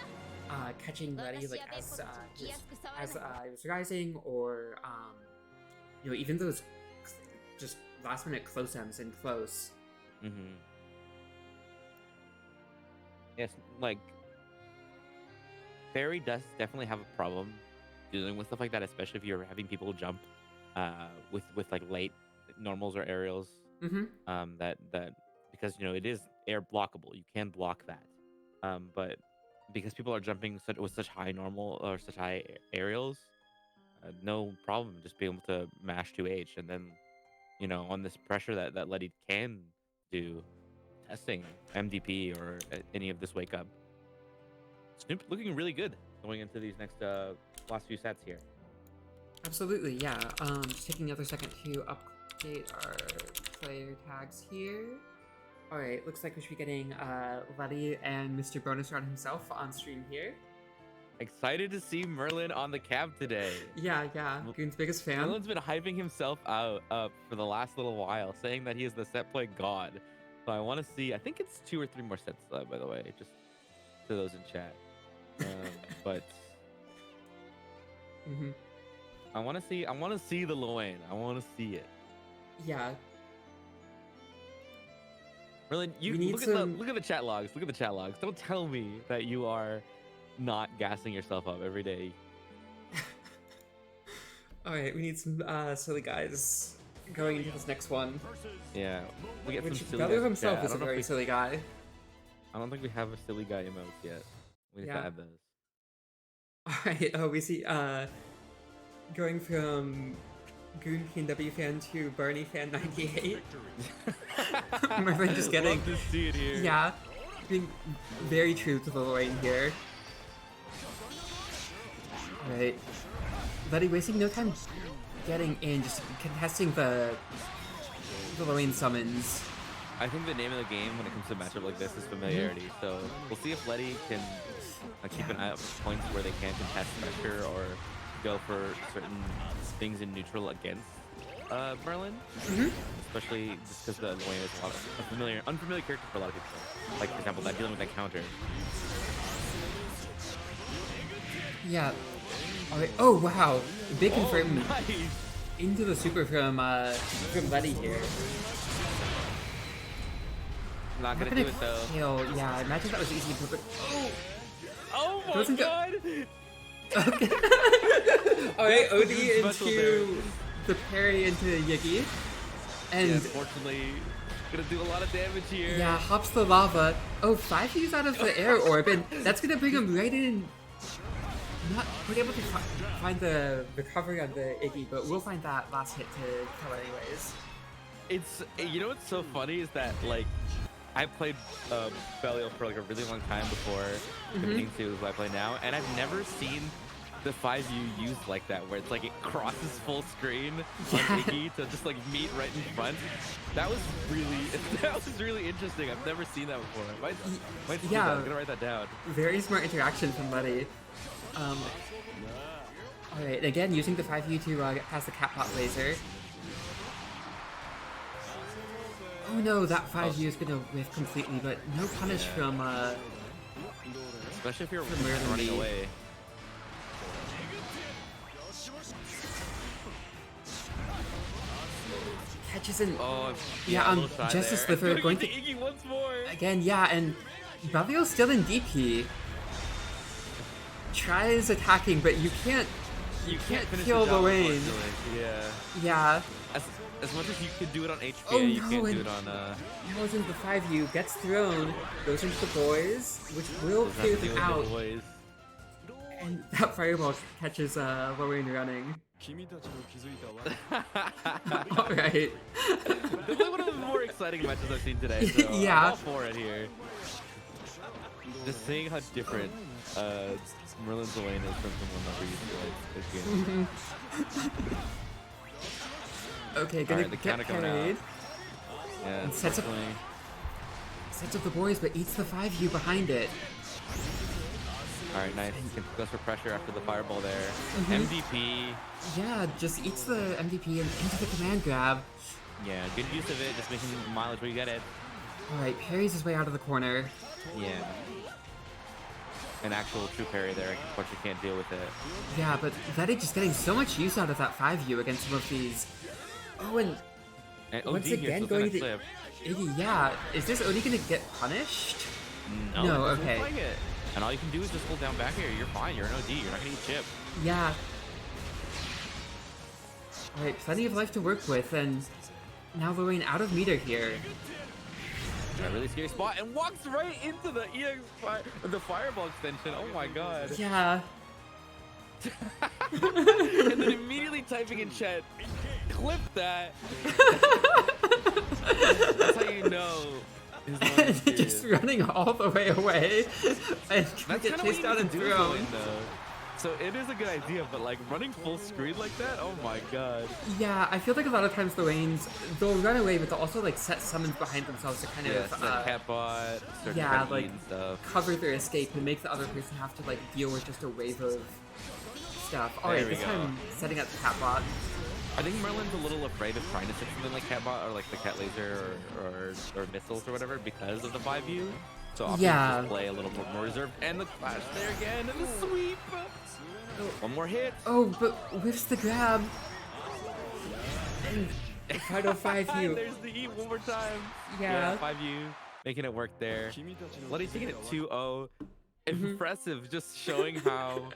catching Leti like as it was rising, or you know, even those just last minute close M's in close. Mm-hmm. Yes, like Ferry does definitely have a problem dealing with stuff like that, especially if you're having people jump with like late normals or aerials. Mm-hmm. That because you know it is air blockable, you can block that. But because people are jumping with such high normal or such high aerials, no problem just being able to mash 2H, and then you know on this pressure that Leti can do, testing MDP or any of this wake up. Snoop looking really good going into these next last few sets here. Absolutely, yeah. Just taking another second to update our player tags here. Alright, looks like we should be getting Leti and Mr. Bonus Round himself on stream here. Excited to see Merlin on the cab today. Yeah, Goon's biggest fan. Merlin's been hyping himself up for the last little while, saying that he is the set play god. So I want to see, I think it's 2 or 3 more sets, by the way, just to those in chat. But Mm-hmm. I want to see the Lowain. I want to see it. Yeah. Merlin, you We need look at the chat logs. Look at the chat logs. Don't tell me that you are not gassing yourself up every day. Alright, we need some silly guys going into this next one. Yeah, we get Which some silly Belial guys in himself chat. is a very silly guy. I don't think we have a silly guy emote yet. We need to Yeah. add those. Alright, oh, we see, going from Goon PNW fan to Barney fan 98. Merlin just getting, Love to see it here. yeah, being very true to the Lowain here. Right. Leti wasting no time getting in, just contesting the Lowain summons. I think the name of the game when it comes to a matchup like this is familiarity. So we'll see if Leti can keep an eye out for points where they can contest pressure or go for certain things in neutral against Merlin. Especially just because the Lowain is a unfamiliar character for a lot of people. Like for example, that dealing with that counter. Yeah. Alright, oh wow! Big confirm Nice. into the super from Leti here. Not gonna do it though. Kill. Yeah, I imagine that was easy to put. Oh my Goes into- god! Okay. Alright, OD Special into the parry into Yiggy. And Yeah, unfortunately, gonna do a lot of damage here. yeah, hops the lava. Oh, 5 views out of the air orb, and that's gonna bring him right in. Not being able to find the recovery on the Iggy, but we'll find that last hit to kill anyways. It's, you know what's so funny is that like I played Belial for like a really long time before committing to what I play now, and I've never seen the 5U used like that, where it's like it crosses full screen on Iggy to just like meet right in front. That was really interesting. I've never seen that before. Might see that. I'm gonna write that down. Very smart interaction from Leti. Alright, again, using the 5U to get past the catpot laser. Oh no, that 5U is gonna whiff completely, but no punish from, especially if you're Merlinme. running away. Catches in. Oh, Yeah, a little shy just a there. slipper going to. Iggy once more. Again, yeah, and Belial's still in DP. Tries attacking, but you can't finish kill the job, Lowain. unfortunately. Yeah. Yeah. As much as you could do it on HPA, Oh, you no, can't do and- it on Goes into the 5U, gets thrown, goes into the boys, which will clear them out. Boys. And that fireball catches Lowain running. Alright. Definitely one of the more exciting matches I've seen today. So Yeah. I'm all for it here. Just seeing how different Merlin's Lowain is from someone that we used to like this game. Okay, gonna Alright, the get counter coming out. parried. Yeah, And sets up the boys, but eats the 5U behind it. Alright, nice. Goes for pressure after the fireball there. Mhm. MVP. Yeah, just eats the MVP and into the command grab. Yeah, good use of it. Just making mileage where you get it. Alright, parries his way out of the corner. Yeah. An actual true parry there. Unfortunately, can't deal with it. Yeah, but Leti just getting so much use out of that 5U against some of these. Oh, and And once OD here, again so going it's to gonna Iggy, yeah. Is this Oni gonna get punished? No, No, it doesn't okay. look like it. And all you can do is just hold down back here. You're fine. You're an OD. You're not gonna eat chip. Yeah. Alright, plenty of life to work with, and now Lowain out of meter here. A really scary spot and walks right into the the fireball extension. Oh my god. Yeah. And then immediately typing in chat, clip that. That's how you know his line is Just serious. running all the way away and That's get kind of chased out and thrown. though. So it is a good idea, but like running full screen like that, oh my god. Yeah, I feel like a lot of times the Lowains, they'll run away, but they'll also like set summons behind themselves to kind Yeah, of that cat bot, start yeah, trying to like eat and stuff. cover their escape and make the other person have to like deal with just a wave of stuff. Alright, There we this go. time setting up the cat bot. I think Merlin's a little afraid of trying to stick something like cat bot or like the cat laser or missiles or whatever because of the 5U. So often Yeah. just play a little more reserved. And the clash there again and the sweep. One more hit. Oh, but whiffs the grab. And final 5U. There's the E one more time. Yeah. 5U. Making it work there. Leti taking it 2-0. Impressive, just showing how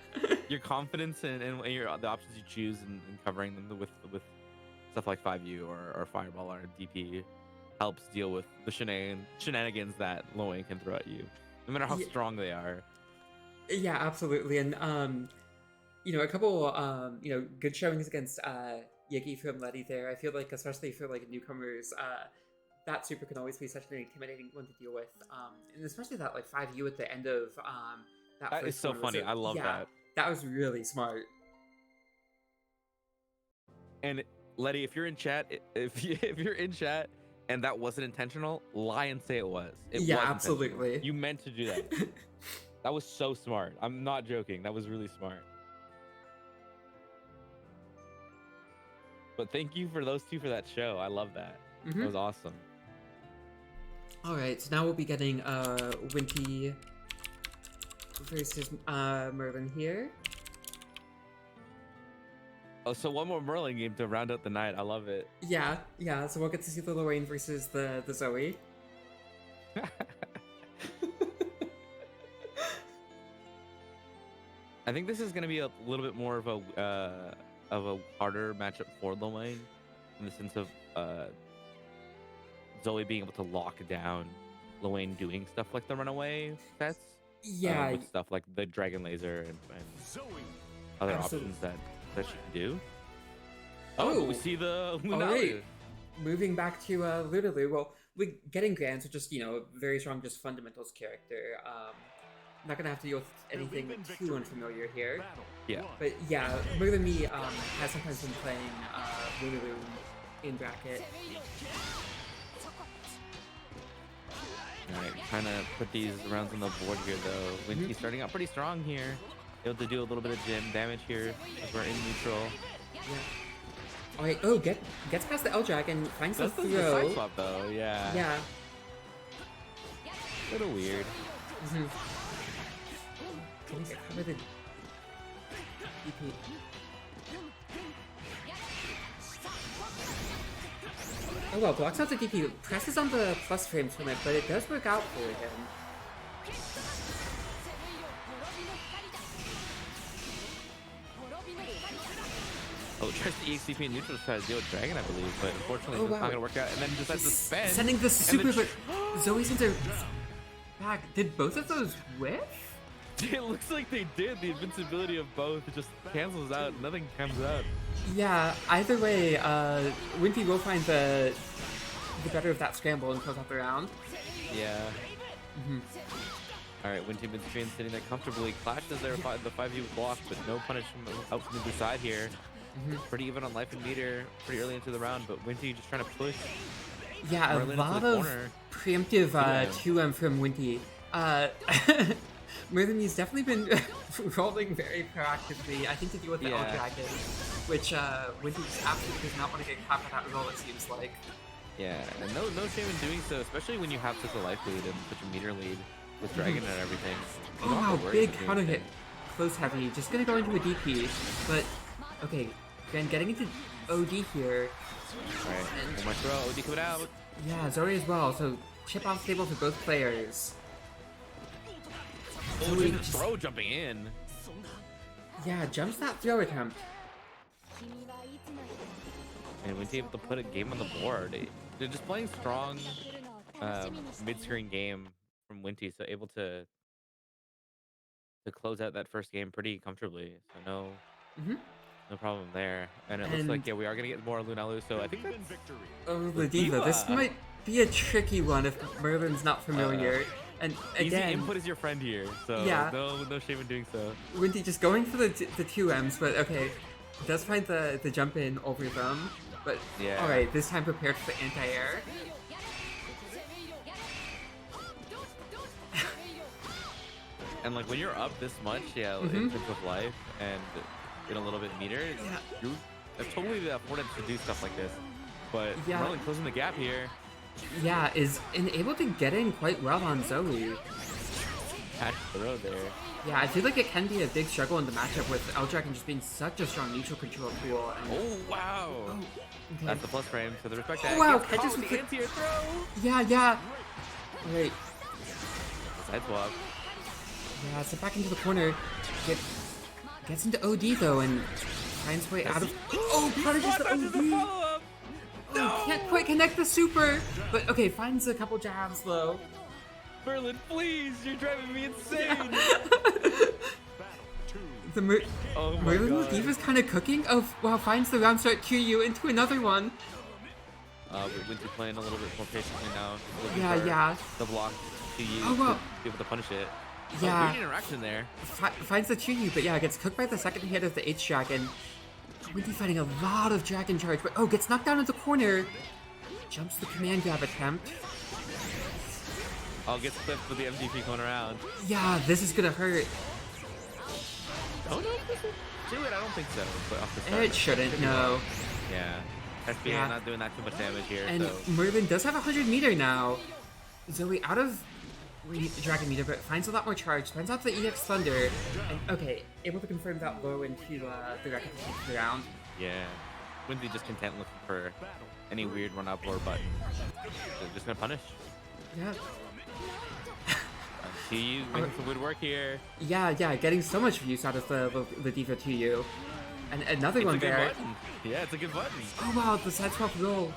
your confidence and the options you choose and covering them with stuff like 5U or Fireball or DP helps deal with the shenanigans that Lowain can throw at you, no matter how strong they are. Yeah, absolutely. And you know, a couple you know, good showings against Yigi from Leti there. I feel like especially for like newcomers, that super can always be such an intimidating one to deal with. And especially that like 5U at the end of that That first is so one was funny. I love that. That was really smart. And Leti, if you're in chat, if you're in chat and that wasn't intentional, lie and say it was. It Yeah, was absolutely. intentional. You meant to do that. That was so smart. I'm not joking. That was really smart. But thank you for those two for that show. I love that. That was awesome. Alright, so now we'll be getting Winty versus Merlin here. Oh, so one more Merlin game to round out the night. I love it. Yeah, so we'll get to see the Lowain versus the Zooey. I think this is going to be a little bit more of a harder matchup for Lowain in the sense of Zooey being able to lock down Lowain doing stuff like the runaway sets. Yeah. With stuff like the dragon laser and other options that she can do. Oh, we see the Lunalu. Alright. Moving back to Lunalu. Well, we getting Gran, so just, you know, very strong, just fundamentals character. Not gonna have to deal with anything too unfamiliar here. Yeah. But yeah, Merlinme has sometimes been playing Lunalu in bracket. Alright, trying to put these rounds on the board here though. Winty's starting out pretty strong here. Able to do a little bit of gym damage here as we're in neutral. Yeah. Alright, oh, gets past the L Dragon, finds the That's the throw. side swap though, yeah. Yeah. A little weird. Can he cover the DP? Oh well, blocks out the DP, presses on the plus frames from it, but it does work out for him. Oh, tries to EXCP in neutral to try to deal with Dragon, I believe, but unfortunately it's not going to work out. And then just has to spend. Sending the super, but Zoe sends her back. Did both of those whiff? It looks like they did. The invincibility of both just cancels out. Nothing comes out. Yeah, either way, Winty will find the better of that scramble and close out the round. Yeah. Mhm. All right, Winty Midstream sitting there comfortably. Clashes there, the 5U block, but no punishment out from the side here. Pretty even on life and meter pretty early into the round, but Winty just trying to push. Yeah, Merlin a into lot the of corner. preemptive 2M. 2M from Winty. Merlinme's definitely been rolling very proactively, I think, to deal with the L Dragon, which Winty just absolutely does not want to get caught by that roll, it seems like. Yeah, and no shame in doing so, especially when you have such a life lead and such a meter lead with Dragon and everything. You Oh don't have wow, to worry big about doing counter hit. anything. Close heavy, just gonna go into a DP, but okay, Gran getting into OD here. Alright, one more throw, OD coming out. Yeah, Zooey as well, so chip off stable for both players. Oh, Zooey just throw jumping in. Yeah, jumps that throw attempt. And Winty able to put a game on the board. They're just playing strong mid-screen game from Winty, so able to close out that first game pretty comfortably. So no problem there. And it looks like, yeah, we are gonna get more Lunalu, so I think that's Oh, the diva. This might be a tricky one if Merlin's not familiar. And easy again, input is your friend here, so Yeah. no shame in doing so. Winty just going for the 2Ms, but okay, does find the jump in over them. But Yeah. alright, this time prepared for anti-air. And like when you're up this much, yeah, in terms of life and in a little bit meter, you have totally the affordance to do stuff like this. But Yeah. Merlin closing the gap here. Yeah, is able to get in quite well on Zooey. Catch throw there. Yeah, I feel like it can be a big struggle in the matchup with L Dragon just being such a strong neutral control tool. And, Oh wow! okay. That's the plus frame, so the respect Oh, wow, gets catches caught with the the- anti-air throw. Yeah. Wait. Side swap. Yeah, so back into the corner. Gets into OD though and finds way out of. Oh, punishes the Punches the OD. follow-up. Oh, can't quite connect the super. But okay, finds a couple jabs though. Merlin, please! You're driving me insane! Oh my Merlin god. Diva's kind of cooking. Oh, wow, finds the round start QU into another one. But Winty playing a little bit more patiently now. Yeah, for yeah. The block to use Oh, wow. to be able to punish it. Yeah. Weird interaction there. Finds the QU, but yeah, gets cooked by the second hit of the H Dragon. Winty fighting a lot of Dragon charge, but oh, gets knocked down in the corner. Jumps the command grab attempt. I'll get clipped with the MVP going around. Yeah, this is gonna hurt. Oh no, do it. I don't think so. But off the start, It shouldn't, no. Yeah. SBA Yeah. not doing that too much damage here. And so Merlin does have 100 meter now. Zooey out of Dragon meter, but finds a lot more charge. Finds out the EX Thunder. And okay, able to confirm that low into the record to the round. yeah, Winty just content looking for any weird run up or button. They're just gonna punish. Yeah. TU making some good work here. Yeah, getting so much use out of the Diva to you. And another It's one a good there. button. Yeah, it's a good button. Oh wow, the side swap roll.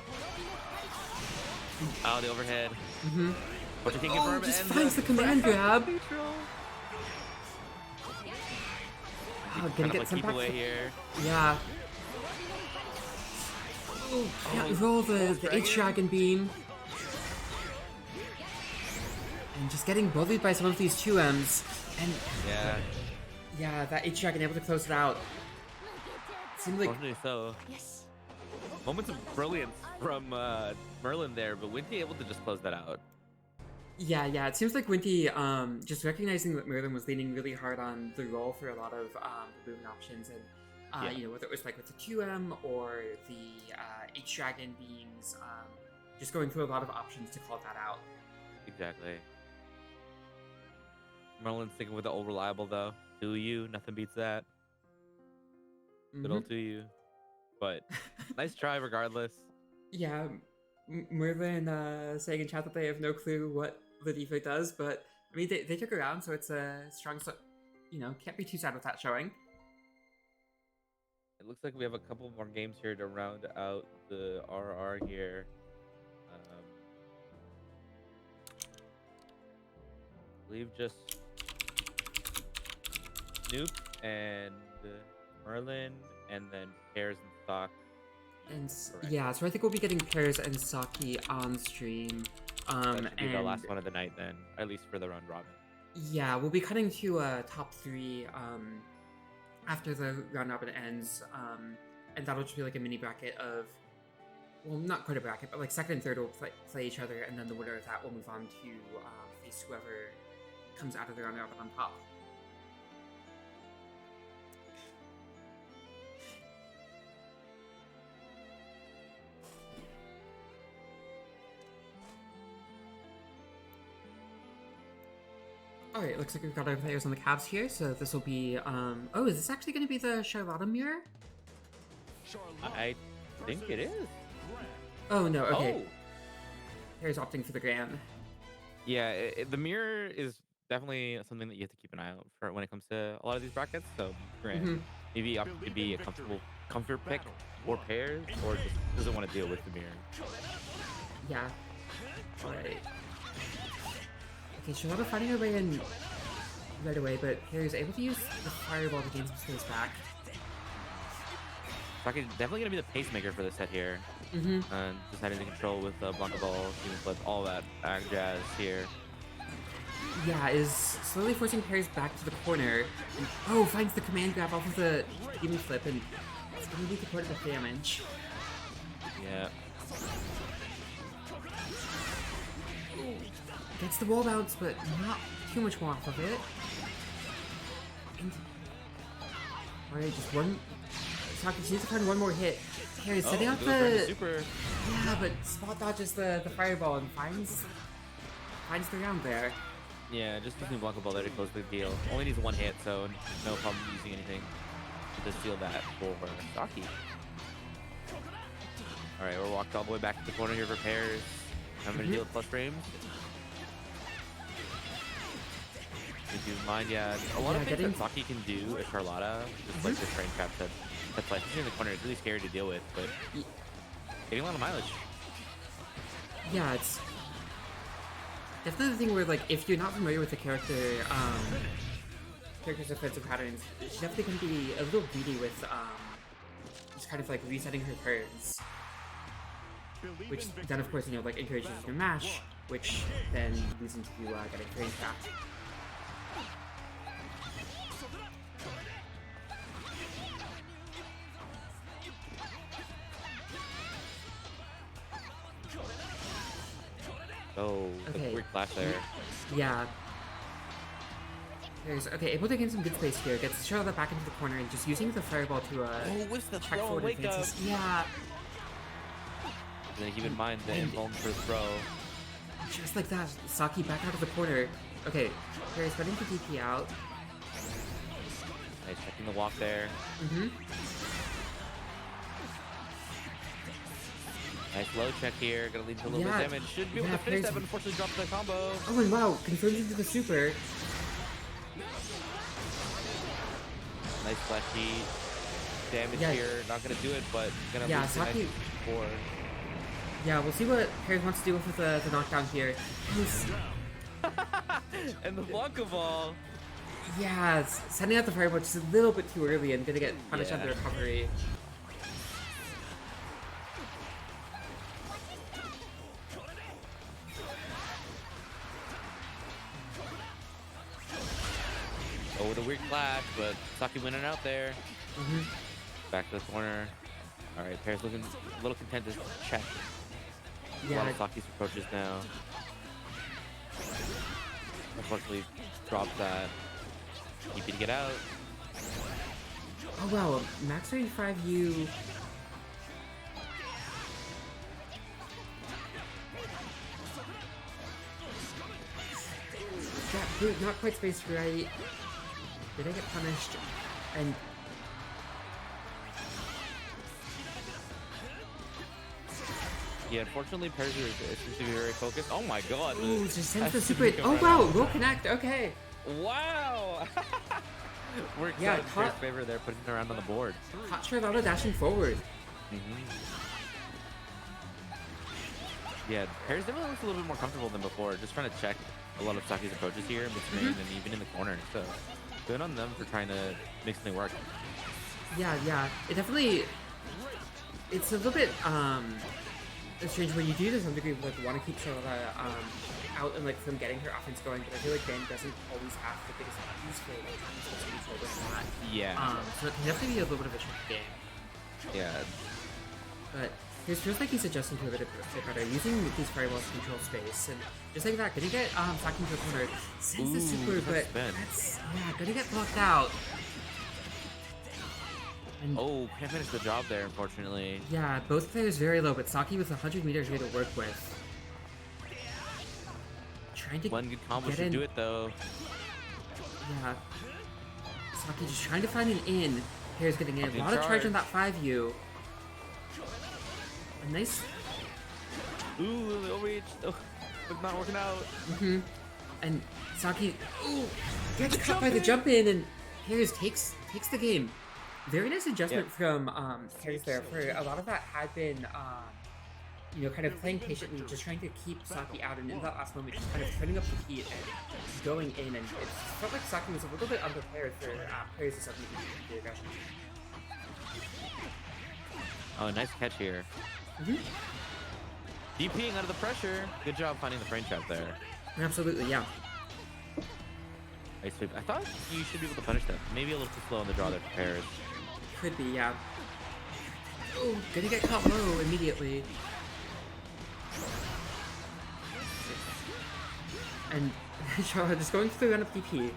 Oh, the overhead. But you can Oh, confirm just and finds the command grab. Neutral. Wow, Kind gonna of get like some keep back. away here. Yeah. Oh, can't roll the H Dragon beam. And just getting bullied by some of these 2Ms. And Yeah, that H Dragon able to close it out. Seemed like fortunately so. Moments of brilliance from Merlin there, but Winty able to just close that out. yeah, it seems like Winty just recognizing that Merlin was leaning really hard on the roll for a lot of the booming options and whether it was like with the 2M or the H Dragon beams, just going through a lot of options to call that out. Exactly. Merlin sticking with the old reliable though. Do you? Nothing beats that. Good old to you. But nice try regardless. Yeah, Merlin saying in chat that they have no clue what the Diva does, but I mean they took her around, so it's a strong, can't be too sad with that showing. It looks like we have a couple more games here to round out the RR here. I believe just Snoop and Merlin, and then Pears and Sock. And Correct. yeah, so I think we'll be getting Pears and Saki on stream. That should be the And last one of the night then, at least for the round robin. yeah, we'll be cutting to top 3 after the round robin ends. And that'll just be like a mini bracket of, well, not quite a bracket, but like second and third will play each other, and then the winner of that will move on to face whoever comes out of the round robin on top. Alright, looks like we've got our players on the Cavs here, so this will be, oh, is this actually going to be the Charlotta mirror? I think it is. Oh, no, okay. Oh! Here's opting for the Gran. Yeah, the mirror is definitely something that you have to keep an eye out for when it comes to a lot of these brackets. So, Gran, maybe up to be a comfortable comfort pick or Pears, or just doesn't want to deal with the mirror. Yeah. Alright. Okay, Charlotta finding her way in right away, but Harry's able to use the fireball to gain some space back. Saki definitely going to be the pacemaker for this set here. Deciding to control with the Blanca Ball, Demon Flip, all that jazz here. Yeah, is slowly forcing Harry's back to the corner. And, oh, finds the command grab off of the Demon Flip, and it's going to be the part of the damage. Yeah. Gets the wall bounce, but not too much more off of it. Alright, just one. Saki needs to find one more hit. Harry's setting up the super. Yeah, but spot dodges the fireball and finds the round there. Yeah, just using Blanca Ball there to close the deal. Only needs one hit, so no problem using anything to steal that for Saki. Alright, we're walked all the way back to the corner here for Pears. I'm gonna deal with plus frames. If you mind, yeah, a lot of things that Saki can do as Charlotta, just like the train trap that's like pushing in the corner, is really scary to deal with, but getting a lot of mileage. Yeah, it's definitely the thing where, like, if you're not familiar with the character's offensive patterns, she definitely can be a little greedy with just kind of like resetting her turns, which then of course, you know, like encourages you to mash, which then leads into getting train trapped. Oh, Okay. weird clash there. Yeah. There's, okay, able to gain some good space here. Gets Charlotte back into the corner and just using the fireball to with the check throw, forward wake up. advances. Yeah. And then keep in mind the invulnerable throw. Just like that, Saki back out of the corner. Okay, Ferry's starting to DP out. Nice, checking the walk there. Nice low check here, gonna lead to a little bit of damage. Should be able to finish that, but unfortunately drops the combo. Oh, and wow, confirms into the super. Nice flashy damage here. Not gonna do it, but gonna lead to Saki. nice four. Yeah, we'll see what Harry wants to do with the knockdown here. And the Blanca Ball. Yeah, sending out the fireball just a little bit too early and gonna get punished on the recovery. Oh, with a weird clash, but Saki winning out there. Back to the corner. All right, Pears looking a little content to check. A lot of Saki's approaches now. Unfortunately, drops that. Keep to get out. Oh wow, max 35U. That boot not quite spaced right. Did I get punished? And yeah, unfortunately, Pears seems to be very focused. Oh my god. ooh, just sends the super. Oh wow, we'll connect. Okay. Wow. We're excited in Pears' favor there, putting it around on the board. Caught Charlotta dashing forward. Yeah, Pears definitely looks a little bit more comfortable than before. Just trying to check a lot of Saki's approaches here in between and even in the corner. So Good on them for trying to make something work. Yeah. It definitely. It's a little bit strange when you do to some degree like want to keep Charlotta out and like from getting her offense going, but I feel like Gran doesn't always have the biggest buttons for like control with that. Yeah. So it can definitely be a little bit of a tricky game. Yeah. But it feels like he's adjusting to a bit better, using these fireballs to control space, and just like that, gonna get Saki into the corner, sends the super, but that's gonna get blocked out. And Can't finish the job there, unfortunately. yeah, both players very low, but Saki with 100 meters here to work with. Trying to One good combo should do it though. Yeah. Saki just trying to find an in. Here's getting in. A lot of charge on that 5U. A nice. Ooh, the overreach. Oh, it's not working out. And Saki gets caught by the jump in, and Harris takes the game. Very nice adjustment from Harris there. For a lot of that had been kind of playing patiently, just trying to keep Saki out, and in that last moment, just kind of turning up the heat and going in. And it felt like Saki was a little bit unprepared for Harris to suddenly the aggression. Oh, nice catch here. DPing out of the pressure. Good job finding the frame trap there. Absolutely, yeah. Nice sweep. I thought you should be able to punish that. Maybe a little too slow on the draw there for Paris. Could be, yeah. Oh, gonna get caught low immediately. And Charlotte just going through the run of PP.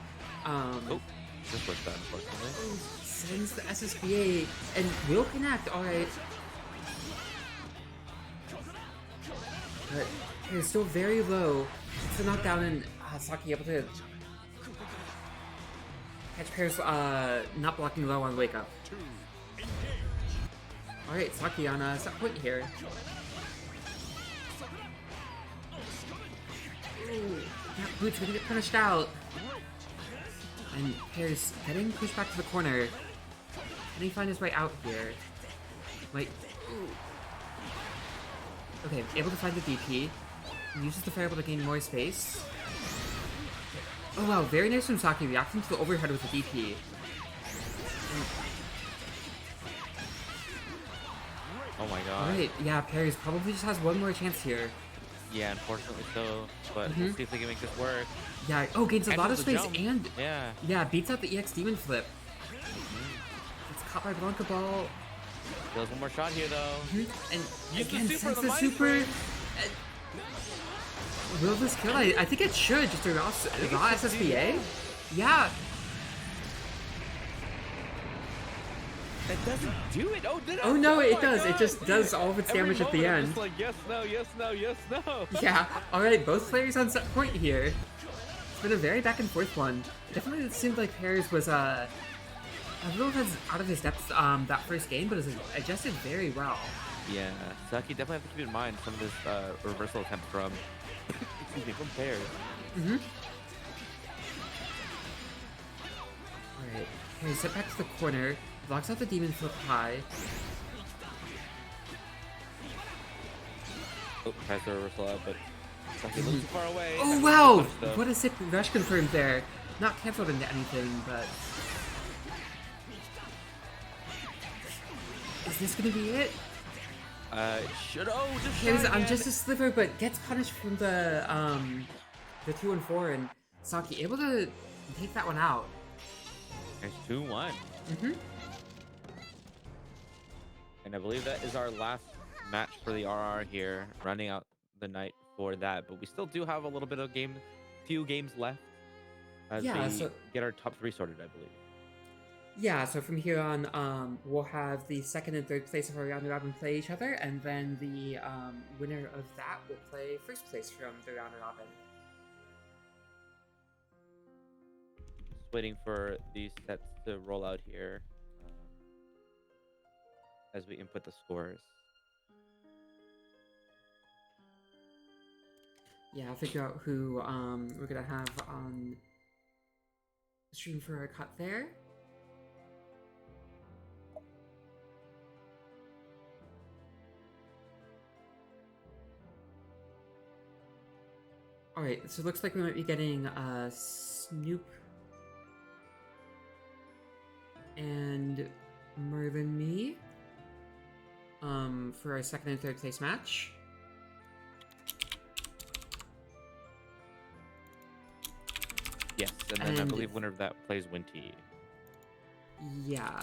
This worked out, unfortunately. Sends the SSBA and will connect, alright. But it's still very low. It's a knockdown, and Saki able to catch Paris not blocking low on wake up. Alright, Saki on a set point here. Ooh, that boot's gonna get punished out. And Paris getting pushed back to the corner. Can he find his way out here? Wait. Okay, able to find the DP. Uses the variable to gain more space. Oh wow, very nice from Saki, reacting to the overhead with the DP. Oh my god. Alright, yeah, Paris probably just has one more chance here. Yeah, unfortunately so. But we'll see if they can make this work. Yeah, gains a lot of space and yeah, beats out the EX Demon Flip. It's caught by Blanca Ball. Does one more shot here though. And use again, the sends super, the super. Will this kill? I think it should. Just a raw SSBA? Yeah. That doesn't do it. Oh, did it? Oh no, it does. God. It just does all of its damage at the end. Just like yes, no, yes, no, yes, no. Yeah. All right, both players on set point here. It's been a very back and forth one. Definitely, it seemed like Paris was a little out of his depth that first game, but has adjusted very well. Yeah, Saki definitely have to keep in mind some of this reversal attempt from from Paris. Alright, okay, set back to the corner, blocks out the demon flip high. Oh, tries the reversal out, but Saki's a little too far away. Oh wow! What a sick rush confirmed there. Not cancelled into anything, but... Is this gonna be it? I'm just a sliver, but gets punished from the 2 and 4, and Saki able to take that one out. There's 2-1. And I believe that is our last match for the RR here, running out the night for that. But we still do have a little bit of few games left as we get our top 3 sorted, I believe. Yeah, so from here on, we'll have the second and third place of our round robin play each other, and then the winner of that will play first place from the round robin. Just waiting for these sets to roll out here as we input the scores. Yeah, I'll figure out who we're gonna have on the stream for our cut there. Alright, so it looks like we might be getting Snoop and Merlinme for our second and third place match. Yes, and then I believe winner of that plays Winty. Yeah.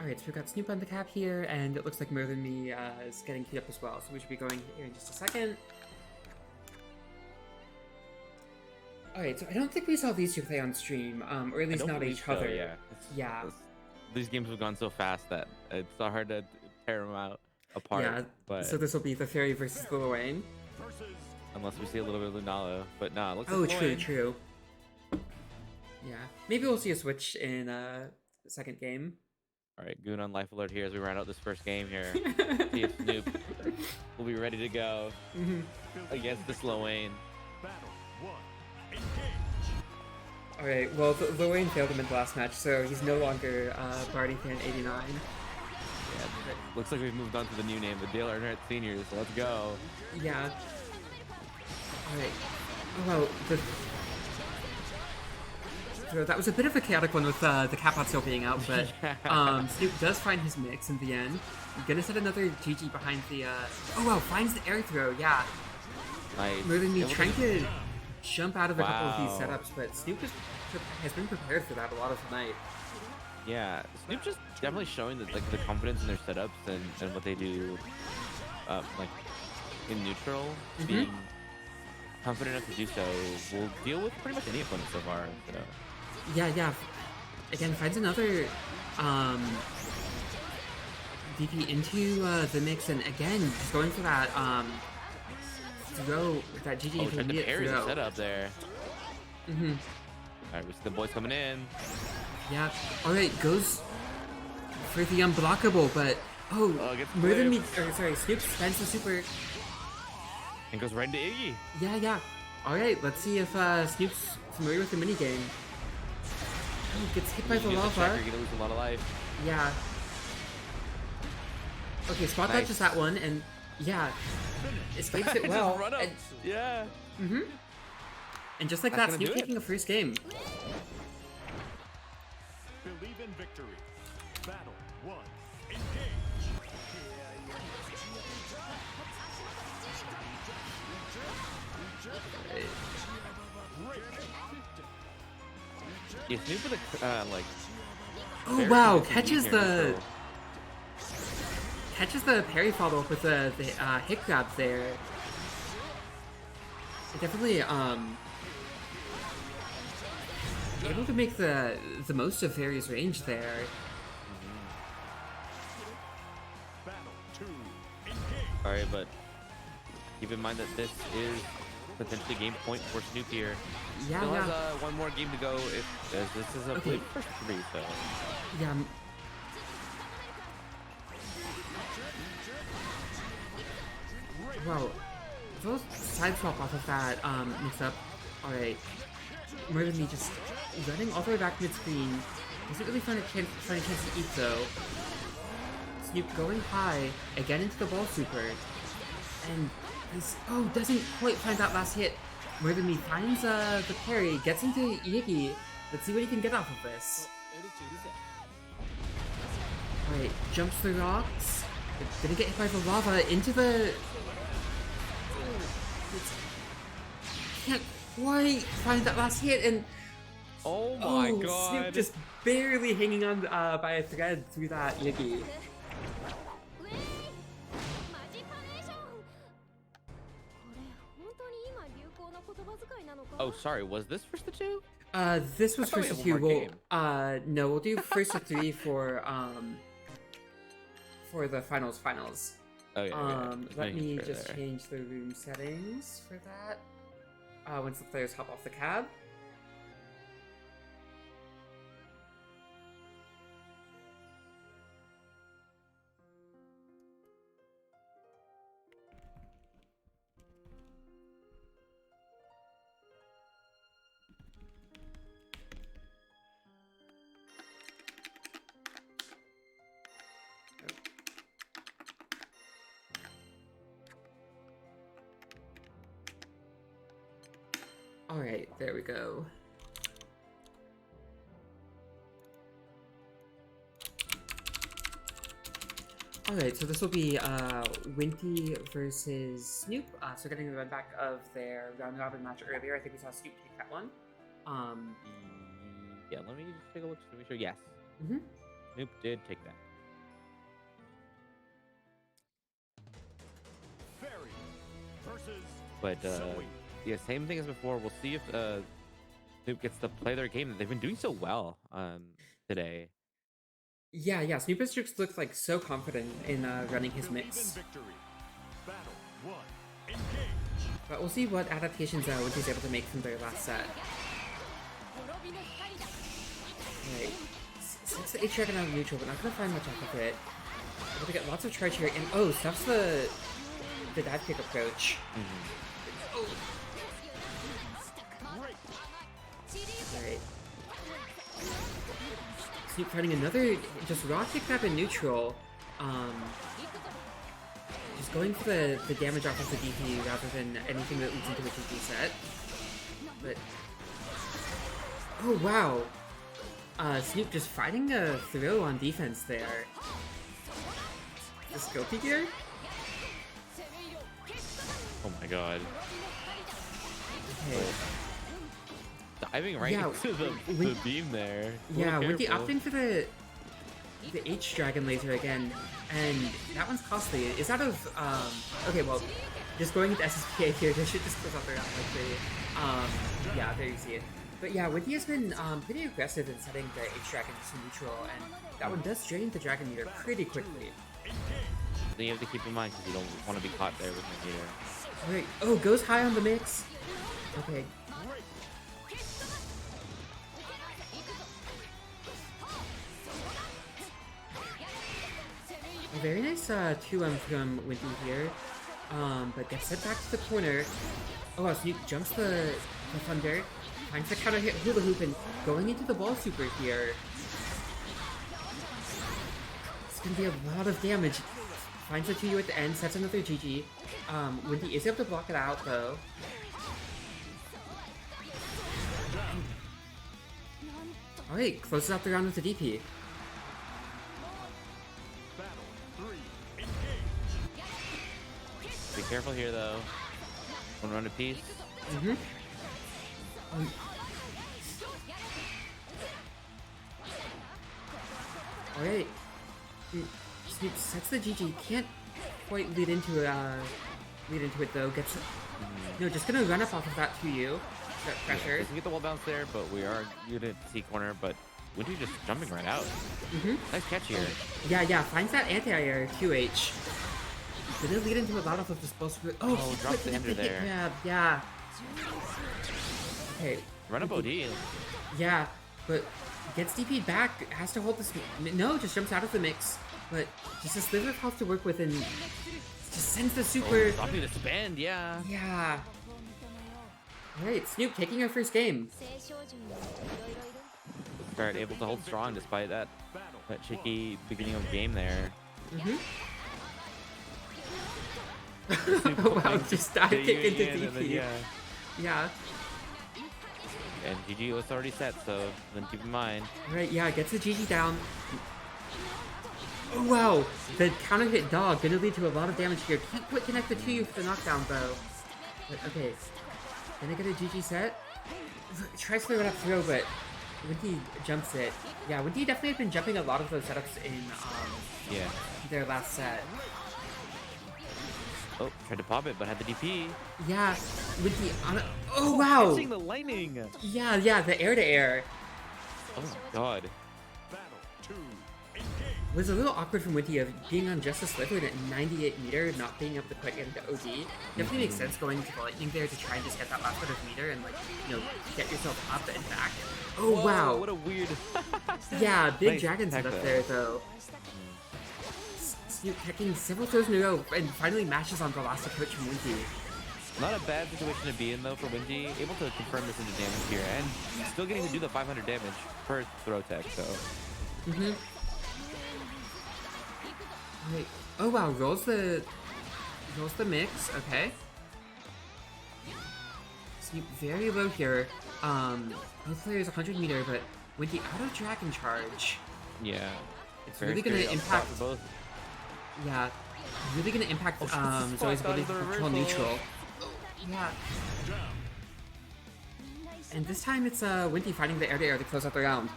Alright, so we've got Snoop on the cap here, and it looks like Merlinme is getting queued up as well, so we should be going here in just a second. Alright, so I don't think we saw these two play on stream, or at least not each other. Yeah. Yeah. These games have gone so fast that it's so hard to tear them out apart. Yeah, but so this will be the Ferry versus the Lowain. unless we see a little bit of Lunalu, but nah, it looks Oh, like true, Lowain. true. Yeah, maybe we'll see a switch in the second game. All right, Goon on life alert here as we round out this first game here. See if Snoop will be ready to go against this Lowain. Battle 1. Engage. Alright, well, Lowain failed him in the last match, so he's no longer Barney Fan 89. Yeah, looks like we've moved on to the new name, the Dale Earnhardt Seniors. So let's go. Yeah. Alright. Oh, well, so that was a bit of a chaotic one with the Capot still being out, but Snoop does find his mix in the end. Gonna set another GG behind the, oh wow, finds the air throw, yeah. Nice. Merlinme trying to jump out of a couple of Wow. these setups, but Snoop has been prepared for that a lot of the night. Yeah, Snoop just definitely showing that like the confidence in their setups and what they do, like in neutral, being confident enough to do so will deal with pretty much any opponent so far. So. Yeah. Again, finds another DP into the mix, and again, just going for that throw, that GG Oh, tried to intermediate parry the throw. setup there. All right, we see the boys coming in. Yeah. Alright, goes for the unblockable, but Gets Snoop spends the super. And goes right into Iggy. Yeah. Alright, let's see if Snoop's familiar with the minigame. Oh, gets hit by the You get lava. check, you're gonna lose a lot of life. Yeah. Okay, spot Nice. dodges that one, and yeah, escapes it Just well. run up. And, Yeah. and just like That's that, gonna Snoop do it. taking a first game. Believe in victory. Battle 1. Engage. Yeah, Snoop with a like. Oh very wow, convincing lead here in catches the parry follow up with the hit grab there. Definitely able to make the most of Ferry's range there. Battle 2. Engage. Alright, but keep in mind that this is potentially game point for Snoop here. Yeah, Still yeah. has one more game to go if this is a Okay. first 3, so. Yeah. Wow. Those side swap off of that mix up. Alright. Merlinme just running all the way back mid screen. Doesn't really find a chance to eat though. Snoop going high, again into the ball super. And he's doesn't quite find that last hit. Merlinme finds the parry, gets into Iggy. Let's see what he can get off of this. Alright, jumps the rocks. Gonna get hit by the lava into the. Can't quite find that last hit, and Oh my god. Snoop just barely hanging on by a thread through that Iggy. Oh, sorry, was this first to 2? This was I thought we first to had 2. one more game. No, we'll do first to 3 for the finals. Oh, yeah. Let me just change the room settings for that. Once the players hop off the cab. Alright, there we go. Alright, so this will be Winty versus Snoop. So getting the run back of their round robin match earlier. I think we saw Snoop take that one. Yeah, let me just take a look to be sure. Yes. Mm-hmm. Snoop did take that. Ferry versus But Zooey. yeah, same thing as before. We'll see if Snoop gets to play their game that they've been doing so well today. Yeah, Snoop has just looked like so confident in running his Believe in mix. victory. Battle 1. Engage. But we'll see what adaptations Winty's able to make from their last set. Right. Since the H-Dragon out of neutral, but not gonna find much out of it. Able to get lots of charge here, and stuffs the dive kick approach. Great. Right. Snoop finding another just raw kick grab in neutral. Just going for the damage off of the DP rather than anything that leads into a GP set. But oh wow. Snoop just finding a throw on defense there. The Scopy gear? Oh my god. Okay. Diving right Yeah, into the Win- beam there. Yeah, Winty Careful. opting for the H-Dragon laser again, and that one's costly. Is out of, okay, well, just going into SSPA here, this should just close out the round quickly. Yeah, there you see it. But yeah, Winty has been pretty aggressive in setting the H-Dragon to neutral, and that one does drain the Dragon meter pretty quickly. Then you have to keep in mind because you don't want to be caught there with the meter. Alright, oh, goes high on the mix. Okay. A very nice 2M from Winty here, but gets sent back to the corner. Oh wow, Snoop jumps the thunder, finds the counter hit hula hoop, and going into the ball super here. It's gonna be a lot of damage. Finds the 2U at the end, sets another GG. Winty is able to block it out though. Alright, closes out the round with the DP. Battle 3. Engage. Be careful here though. One run apiece. Mm-hmm. Alright. Snoop sets the GG. Can't quite lead into it though. Gets no, just gonna run up off of that 2U. That pressure. Doesn't get the wall bounce there, but we are unit C corner. But Winty just jumping right out. Mm-hmm. Nice catch here. Yeah. Finds that anti-air 2H. Gonna lead into a lot of explosive. Oh, drop the ender there. Yeah. Okay. Run up OD. Yeah, but gets DP'd back, has to hold this. No, just jumps out of the mix, but just a sliver of health to work with and just sends the super. Stopping the spend, yeah. Yeah. Alright, Snoop taking our first game. Start able to hold strong despite that shaky beginning of game there. Mm-hmm. Oh wow, just dive kick into DP. Yeah. And GG was already set, so then keep in mind. Right, yeah, gets the GG down. Oh wow, the counter hit dog gonna lead to a lot of damage here. Can't quite connect the 2U for the knockdown though. But okay, gonna get a GG set. Tries to run up throw, but Winty jumps it. Yeah, Winty definitely has been jumping a lot of those setups in their last set. Oh, tried to pop it, but had the DP. Yeah, Winty on a, oh wow! Catching the lightning! Yeah, the air to air. Oh my god. Battle 2. Engage. Was a little awkward from Winty of being on just a sliver at 98 meter, not being able to quite get into OD. Definitely makes sense going into the lightning there to try and just get that last bit of meter and get yourself up and back. Oh Whoa, wow! What a weird. Yeah, big Nice dragon tech setup there. there though. Snoop taking several throws in a row and finally mashes on the last approach from Winty. Not a bad situation to be in though for Winty. Able to confirm this into damage here and still getting to do the 500 damage per throw tech, so. Mm-hmm. Wait. Oh wow, rolls the mix, okay. Snoop very low here. Both players 100 meter, but with the auto dragon charge, Yeah. it's Very really gonna scary up top impact. for both. Yeah, really gonna impact Zoe's ability to control neutral. Yeah, Down. and this time it's Winty fighting the air to close out the round.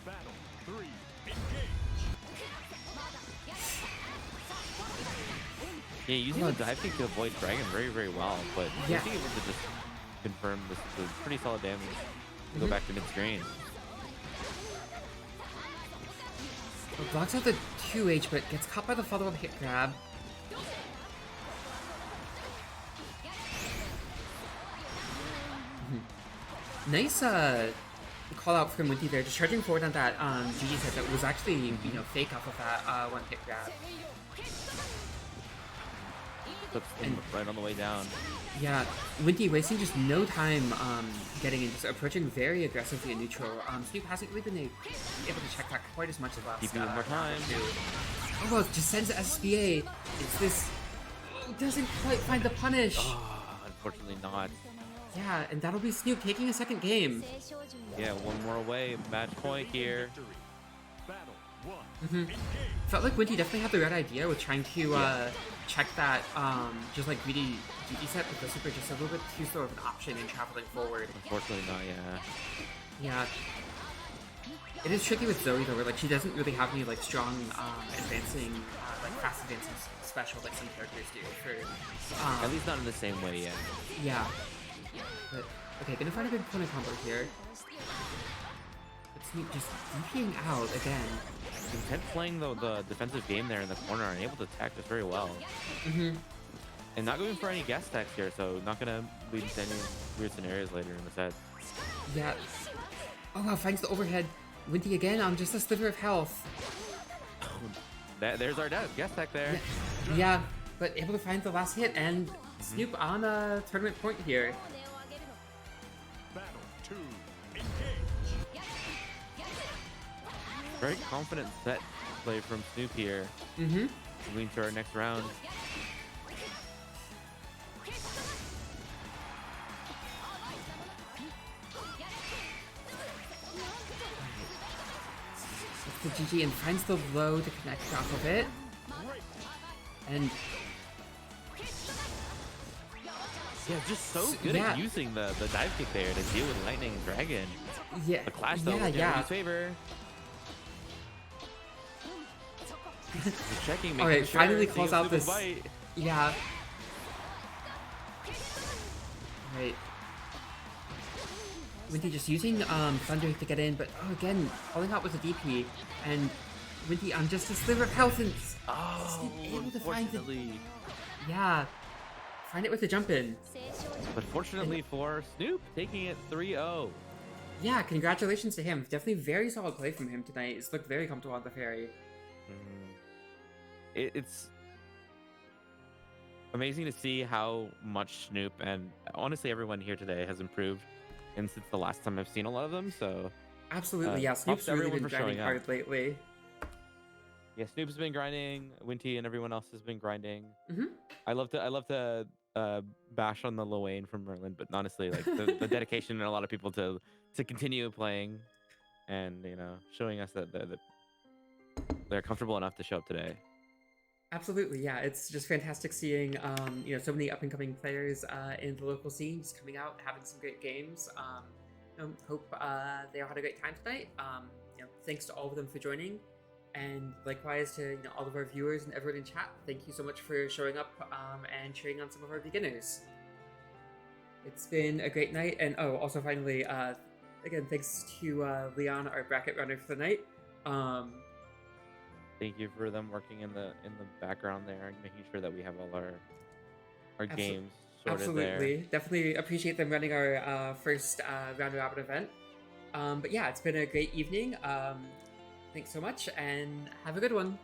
Battle 3. Engage. Yeah, using the dive kick to avoid Dragon very, very well, but Yeah. being able to just confirm this is a pretty solid damage to go back to mid-screen. Blocks out the 2H, but gets caught by the follow-up hit grab. Nice call out from Winty there, just charging forward on that GG set that was actually, fake off of that one hit grab. Puts them right on the way down. Yeah, Winty wasting just no time getting in, just approaching very aggressively in neutral. Snoop hasn't really been able to check that quite as much as last Keeping one more time. round or two. Oh well, just sends SBA. It's this... doesn't quite find the punish. Unfortunately not. Yeah, and that'll be Snoop taking a second game. Yeah, one more away. Match point here. Victory. Battle 1. Engage. Felt like Winty definitely had the right idea with trying to check that just like greedy GG set, but the super just a little bit too slow of an option in traveling forward. Unfortunately not, yeah. Yeah. It is tricky with Zoe though, where like she doesn't really have any like strong advancing, like fast advancing special like some characters do. For At least not in the same way yet. yeah. But okay, gonna find a good corner combo here. But Snoop just DPing out again. Intent playing the defensive game there in the corner and able to attack this very well. And not going for any gas attacks here, so not gonna lead into any weird scenarios later in the set. Yeah. Oh wow, finds the overhead. Winty again on just a sliver of health. There's our gas attack there. Yeah, but able to find the last hit and Snoop on a tournament point here. Battle 2. Engage. Very confident set play from Snoop here. Moving to our next round. The GG and finds the low to connect off of it. And Yeah, just so good yeah. at using the dive kick there to deal with Lightning and Dragon. yeah, The clash though yeah, in yeah. Winty's favor. Just checking, making Alright, sure, finally seeing calls if out Snoop will this- bite. Yeah. Right. Winty just using Thunder to get in, but again, calling out with a DP, and Winty on just a sliver of health and Oh, able to find it. unfortunately. Yeah. Find it with a jump in. But fortunately for Snoop, taking it 3-0. Yeah, congratulations to him. Definitely very solid play from him tonight. It's looked very comfortable on the ferry. It's amazing to see how much Snoop and honestly everyone here today has improved, and since the last time I've seen a lot of them. So Absolutely, yeah. props Snoop's to really everyone been for grinding showing hard up. lately. Yeah, Snoop's been grinding. Winty and everyone else has been grinding. Mhm. I love to bash on the Lowain from Merlin, but honestly, like the dedication and a lot of people to continue playing, and showing us that they're comfortable enough to show up today. Absolutely, yeah. It's just fantastic seeing so many up and coming players in the local scenes coming out, having some great games. Hope they all had a great time tonight. Thanks to all of them for joining, and likewise to all of our viewers and everyone in chat. Thank you so much for showing up and cheering on some of our beginners. It's been a great night, and also finally, again, thanks to Leon, our bracket runner for the night. Thank you for them working in the background there and making sure that we have all our games sorted Absolutely. there. Definitely appreciate them running our first round robin event. But yeah, it's been a great evening. Thanks so much and have a good one.